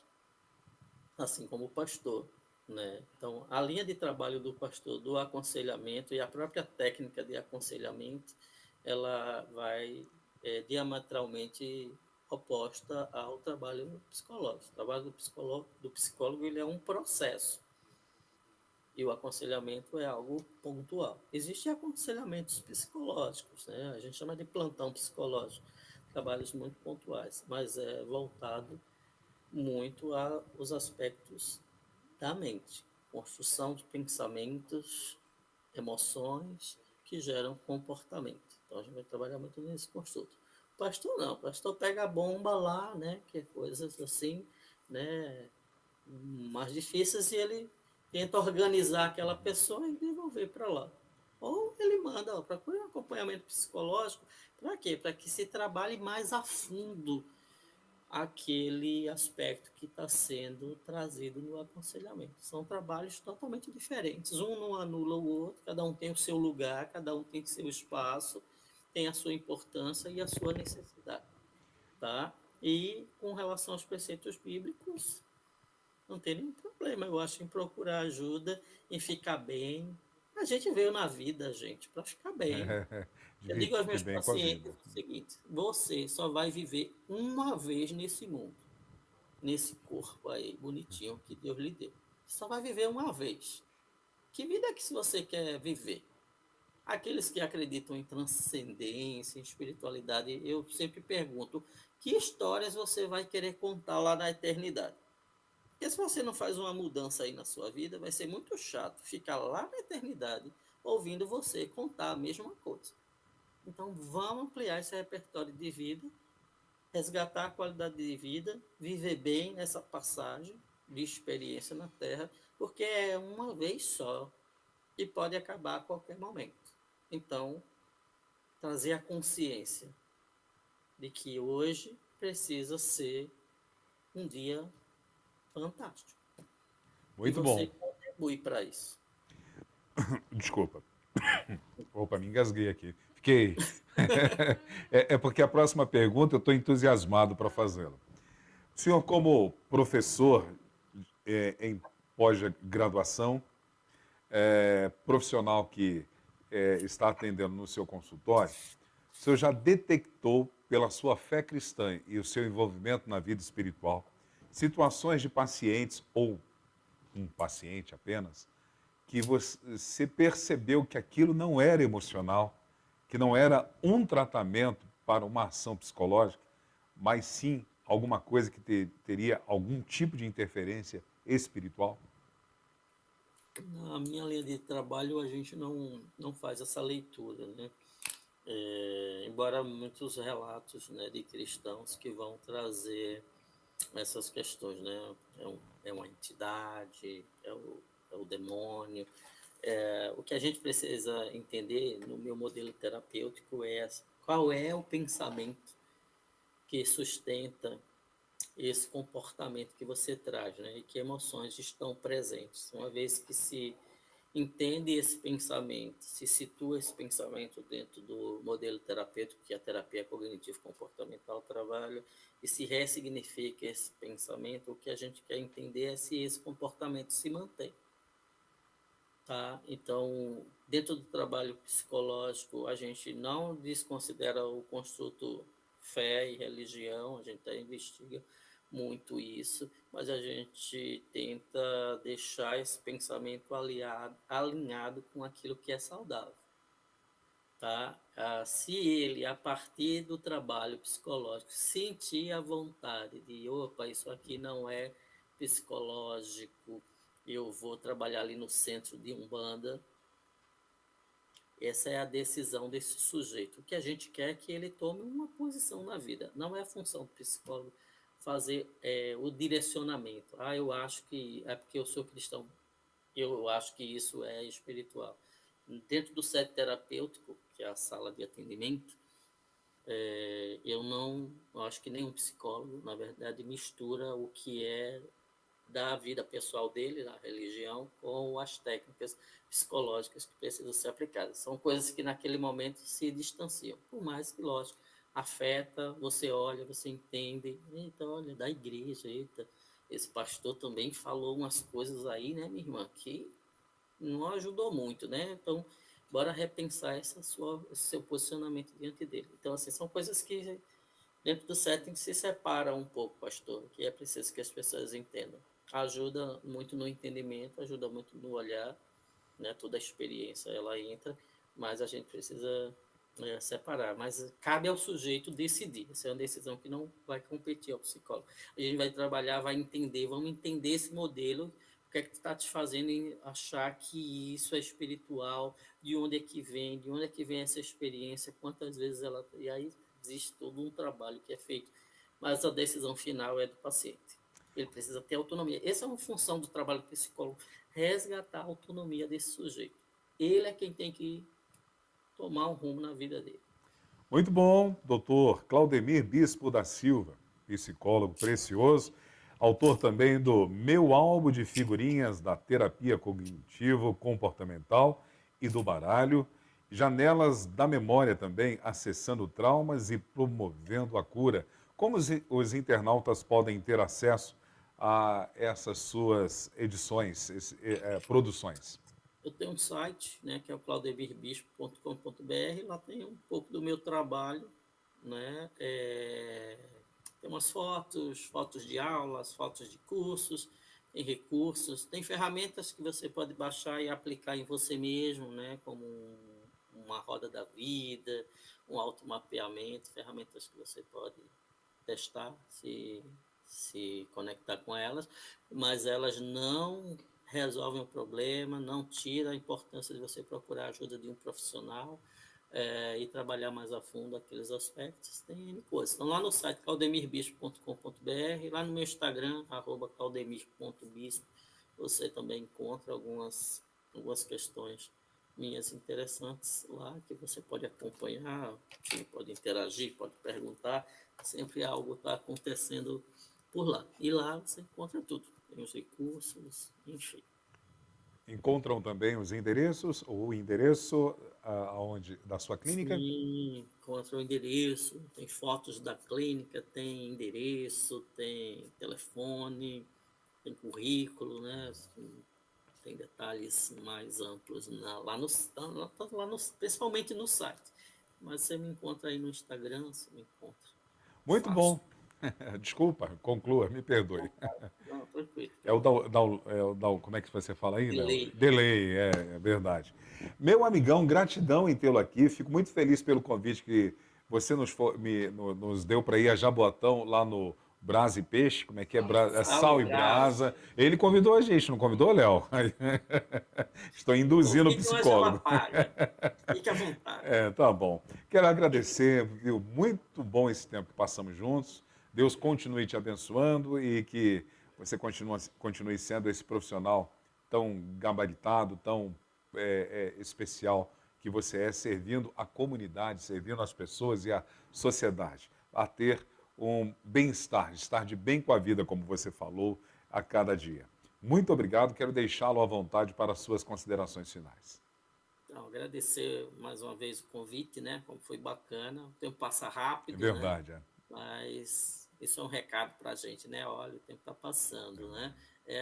Speaker 4: Assim como o pastor, né? Então, a linha de trabalho do pastor, do aconselhamento e a própria técnica de aconselhamento, ela vai diametralmente oposta ao trabalho psicológico. O trabalho do psicólogo ele é um processo e o aconselhamento é algo pontual. Existem aconselhamentos psicológicos, né? A gente chama de plantão psicológico, trabalhos muito pontuais, mas é voltado muito aos aspectos da mente, construção de pensamentos, emoções que geram comportamento. Então a gente vai trabalhar muito nesse construto. O pastor não, o pastor pega a bomba lá, né, que é coisas assim, né, mais difíceis, e ele tenta organizar aquela pessoa e devolver para lá. Ou ele manda, ó, procure um acompanhamento psicológico, para quê? Para que se trabalhe mais a fundo aquele aspecto que está sendo trazido no aconselhamento. São trabalhos totalmente diferentes. Um não anula o outro, cada um tem o seu lugar, cada um tem o seu espaço, tem a sua importância e a sua necessidade. Tá? E com relação aos preceitos bíblicos, não tem nenhum problema, eu acho, em procurar ajuda, em ficar bem. A gente veio na vida, gente, para ficar bem. Eu digo aos meus pacientes o seguinte: você só vai viver uma vez nesse mundo, nesse corpo aí, bonitinho, que Deus lhe deu. Só vai viver uma vez. Que vida é que se você quer viver? Aqueles que acreditam em transcendência, em espiritualidade, eu sempre pergunto, que histórias você vai querer contar lá na eternidade? Porque se você não faz uma mudança aí na sua vida, vai ser muito chato ficar lá na eternidade ouvindo você contar a mesma coisa. Então, vamos ampliar esse repertório de vida, resgatar a qualidade de vida, viver bem nessa passagem, de experiência na Terra, porque é uma vez só e pode acabar a qualquer momento. Então, trazer a consciência de que hoje precisa ser um dia fantástico. E
Speaker 3: Muito
Speaker 4: você
Speaker 3: bom.
Speaker 4: contribui para isso.
Speaker 3: Desculpa. Opa, me engasguei aqui. Fiquei. É porque a próxima pergunta eu estou entusiasmado para fazê-la. O senhor, como professor em pós-graduação, profissional que está atendendo no seu consultório, o senhor já detectou, pela sua fé cristã e o seu envolvimento na vida espiritual, situações de pacientes ou um paciente apenas, que você percebeu que aquilo não era emocional, que não era um tratamento para uma ação psicológica, mas sim alguma coisa que teria algum tipo de interferência espiritual?
Speaker 4: Na minha linha de trabalho, a gente não faz essa leitura, né? Embora muitos relatos, né, de cristãos que vão trazer essas questões, né? É uma entidade, é o demônio. O que a gente precisa entender no meu modelo terapêutico é qual é o pensamento que sustenta esse comportamento que você traz, né? E que emoções estão presentes. Uma vez que se entende esse pensamento, se situa esse pensamento dentro do modelo terapêutico que a terapia cognitivo-comportamental trabalha, e se ressignifica esse pensamento, o que a gente quer entender é se esse comportamento se mantém. Tá? Então, dentro do trabalho psicológico, a gente não desconsidera o construto fé e religião, a gente até investiga muito isso, mas a gente tenta deixar esse pensamento alinhado com aquilo que é saudável. Tá? Se ele, a partir do trabalho psicológico, sentir a vontade de, opa, isso aqui não é psicológico, eu vou trabalhar ali no centro de Umbanda, essa é a decisão desse sujeito. O que a gente quer é que ele tome uma posição na vida. Não é a função do psicólogo fazer o direcionamento. Eu acho que é porque eu sou cristão, eu acho que isso é espiritual. Dentro do set terapêutico, que é a sala de atendimento, eu acho que nenhum psicólogo, na verdade, mistura o que é da vida pessoal dele, da religião, com as técnicas psicológicas que precisam ser aplicadas. São coisas que naquele momento se distanciam, por mais que, lógico, afeta, você olha, você entende, eita, olha, da igreja, eita, esse pastor também falou umas coisas aí, né, minha irmã, que não ajudou muito, né? Então, bora repensar esse seu posicionamento diante dele. Então, assim, são coisas que dentro do setting se separa um pouco, pastor, que é preciso que as pessoas entendam. Ajuda muito no entendimento, ajuda muito no olhar, né? Toda a experiência ela entra, mas a gente precisa separar. Mas cabe ao sujeito decidir. Essa é uma decisão que não vai competir ao psicólogo. A gente vai trabalhar, vai entender, vamos entender esse modelo. O que é que está te fazendo achar que isso é espiritual? De onde é que vem? De onde é que vem essa experiência? Quantas vezes ela... E aí existe todo um trabalho que é feito, mas a decisão final é do paciente. Ele precisa ter autonomia. Essa é uma função do trabalho do psicólogo, resgatar a autonomia desse sujeito. Ele é quem tem que tomar um rumo na vida dele.
Speaker 3: Muito bom, doutor Claudemir Bispo da Silva, psicólogo precioso, autor também do Meu Álbum de Figurinhas da Terapia Cognitivo-Comportamental e do Baralho, Janelas da Memória também, acessando traumas e promovendo a cura. Como os internautas podem ter acesso a essas suas edições, produções?
Speaker 4: Eu tenho um site, né, que é o claudemirbispo.com.br, lá tem um pouco do meu trabalho, né, tem umas fotos de aulas, fotos de cursos, tem recursos, tem ferramentas que você pode baixar e aplicar em você mesmo, né, como uma roda da vida, um automapeamento, ferramentas que você pode testar, se conectar com elas, mas elas não resolvem o problema, não tira a importância de você procurar a ajuda de um profissional, e trabalhar mais a fundo aqueles aspectos, tem N coisas. Então, lá no site caldemirbispo.com.br, lá no meu Instagram, @caldemir.bispo, você também encontra algumas questões minhas interessantes lá, que você pode acompanhar, pode interagir, pode perguntar, sempre algo está acontecendo por lá. E lá você encontra tudo, tem os recursos, enfim.
Speaker 3: Encontram também os endereços, ou o endereço aonde, da sua clínica?
Speaker 4: Sim, encontra o endereço, tem fotos da clínica, tem endereço, tem telefone, tem currículo, né? Tem detalhes mais amplos principalmente no site. Mas você me encontra aí no Instagram, você me encontra.
Speaker 3: Muito
Speaker 4: Fácil.
Speaker 3: bom. Desculpa, conclua, me perdoe.
Speaker 4: Não, tranquilo.
Speaker 3: Como é que você fala aí, Léo?
Speaker 4: Delay.
Speaker 3: Delay, é verdade. Meu amigão, gratidão em tê-lo aqui. Fico muito feliz pelo convite que você nos deu para ir a Jaboatão, lá no Brasa e Peixe. Como é que é? Sal e Brasa. Ele convidou a gente, não convidou, Léo? Estou induzindo o psicólogo.
Speaker 4: Fique à vontade.
Speaker 3: Tá bom. Quero agradecer, viu? Muito bom esse tempo que passamos juntos. Deus continue te abençoando e que você continue sendo esse profissional tão gabaritado, tão especial que você é, servindo a comunidade, servindo as pessoas e a sociedade, a ter um bem-estar, estar de bem com a vida, como você falou, a cada dia. Muito obrigado, quero deixá-lo à vontade para as suas considerações finais.
Speaker 4: Então, agradecer mais uma vez o convite, né? Como foi bacana, o tempo passa rápido,
Speaker 3: É verdade,
Speaker 4: né? Mas isso é um recado para a gente, né? Olha, o tempo está passando, né?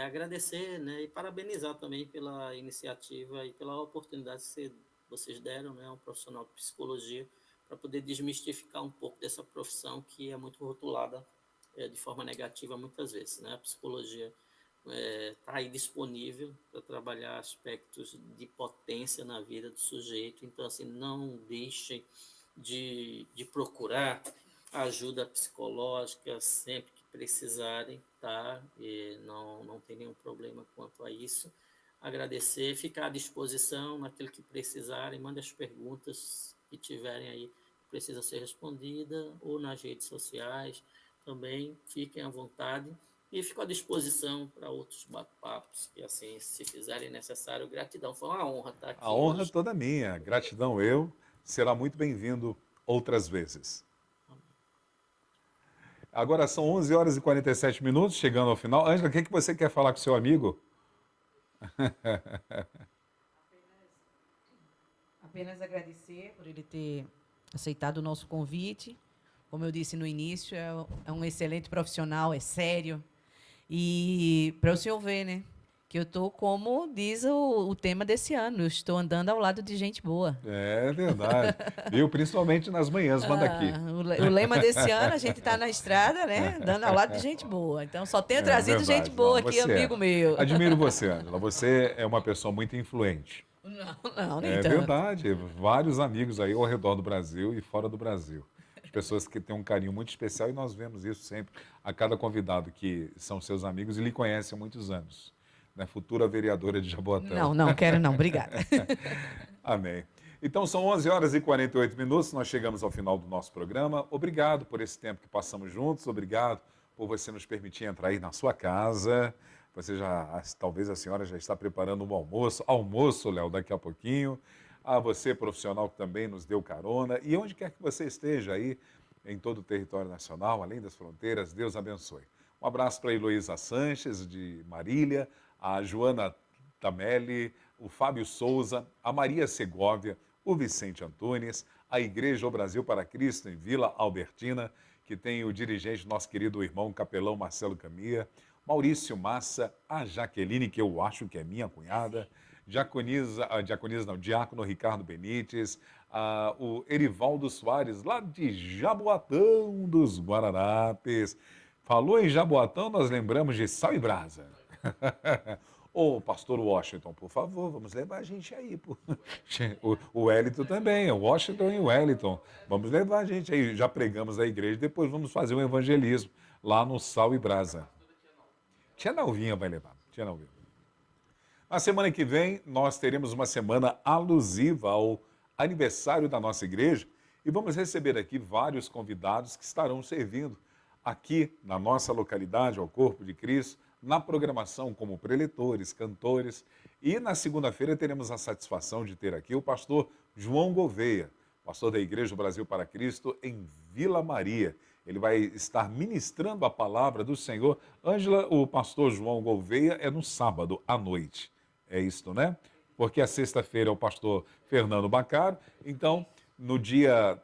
Speaker 4: Agradecer, né? E parabenizar também pela iniciativa e pela oportunidade que vocês deram, né? Um profissional de psicologia, para poder desmistificar um pouco dessa profissão que é muito rotulada de forma negativa muitas vezes, né? A psicologia está aí disponível para trabalhar aspectos de potência na vida do sujeito, então assim, não deixem de procurar ajuda psicológica sempre que precisarem, tá? E não tem nenhum problema quanto a isso. Agradecer, ficar à disposição naquilo que precisarem, mande as perguntas que tiverem aí, precisa ser respondida, ou nas redes sociais, também fiquem à vontade. E fico à disposição para outros bate-papos, que assim, se fizerem necessário, gratidão. Foi uma honra estar aqui.
Speaker 3: A honra
Speaker 4: hoje.
Speaker 3: toda minha, gratidão eu, será muito bem-vindo outras vezes. Agora são 11 horas e 47 minutos, chegando ao final. Ângela, o que você quer falar com o seu amigo?
Speaker 5: Apenas agradecer por ele ter aceitado o nosso convite. Como eu disse no início, é um excelente profissional, é sério. E para o senhor ver, né? Que eu estou, como diz o tema desse ano, eu estou andando ao lado de gente boa.
Speaker 3: É verdade. Viu? Principalmente nas manhãs, manda aqui.
Speaker 5: O lema desse ano, a gente está na estrada, né? Andando ao lado de gente boa. Então, só tenho trazido
Speaker 3: verdade.
Speaker 5: gente boa
Speaker 3: Não,
Speaker 5: aqui, amigo meu.
Speaker 3: Admiro você, Ângela. Você é uma pessoa muito influente.
Speaker 5: Não, nem
Speaker 3: É
Speaker 5: tanto.
Speaker 3: verdade. Vários amigos aí ao redor do Brasil e fora do Brasil. As pessoas que têm um carinho muito especial, e nós vemos isso sempre a cada convidado que são seus amigos e lhe conhecem há muitos anos. Né? Futura vereadora de Jaboatão.
Speaker 5: Não quero não, obrigada.
Speaker 3: Amém. Então são 11 horas e 48 minutos, nós chegamos ao final do nosso programa. Obrigado por esse tempo que passamos juntos, obrigado por você nos permitir entrar aí na sua casa. Talvez a senhora já está preparando um almoço, Léo, daqui a pouquinho. A você, profissional, que também nos deu carona. E onde quer que você esteja aí, em todo o território nacional, além das fronteiras, Deus abençoe. Um abraço para a Heloísa Sanches, de Marília, a Joana Tamelli, o Fábio Souza, a Maria Segóvia, o Vicente Antunes, a Igreja O Brasil para Cristo, em Vila Albertina, que tem o dirigente, nosso querido irmão capelão Marcelo Camia, Maurício Massa, a Jaqueline, que eu acho que é minha cunhada, Diácono Ricardo Benites, o Erivaldo Soares, lá de Jaboatão dos Guararapes. Falou em Jaboatão, nós lembramos de Sal e Brasa. Ô, pastor Washington, por favor, vamos levar a gente aí. O Wellington também, o Washington e o Wellington. Vamos levar a gente aí. Já pregamos a igreja, depois vamos fazer um evangelismo lá no Sal e Brasa. Tia Nalvinha vai levar, Tia Nalvinha. Na semana que vem, nós teremos uma semana alusiva ao aniversário da nossa igreja e vamos receber aqui vários convidados que estarão servindo aqui na nossa localidade, ao Corpo de Cristo, na programação como preletores, cantores. E na segunda-feira teremos a satisfação de ter aqui o pastor João Gouveia, pastor da Igreja do Brasil para Cristo em Vila Maria. Ele vai estar ministrando a palavra do Senhor. Ângela, o pastor João Gouveia é no sábado à noite. É isto, né? Porque a sexta-feira é o pastor Fernando Bacaro. Então, no dia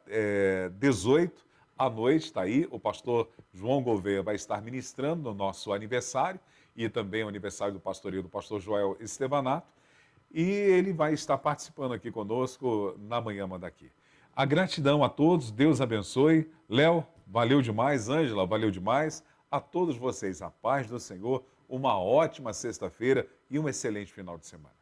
Speaker 3: 18 à noite, está aí, o pastor João Gouveia vai estar ministrando no nosso aniversário e também o aniversário do pastorio do pastor Joel Estevanato. E ele vai estar participando aqui conosco na Manhã Manda Aqui. A gratidão a todos, Deus abençoe. Léo, valeu demais. Ângela, valeu demais. A todos vocês, a paz do Senhor, uma ótima sexta-feira e um excelente final de semana.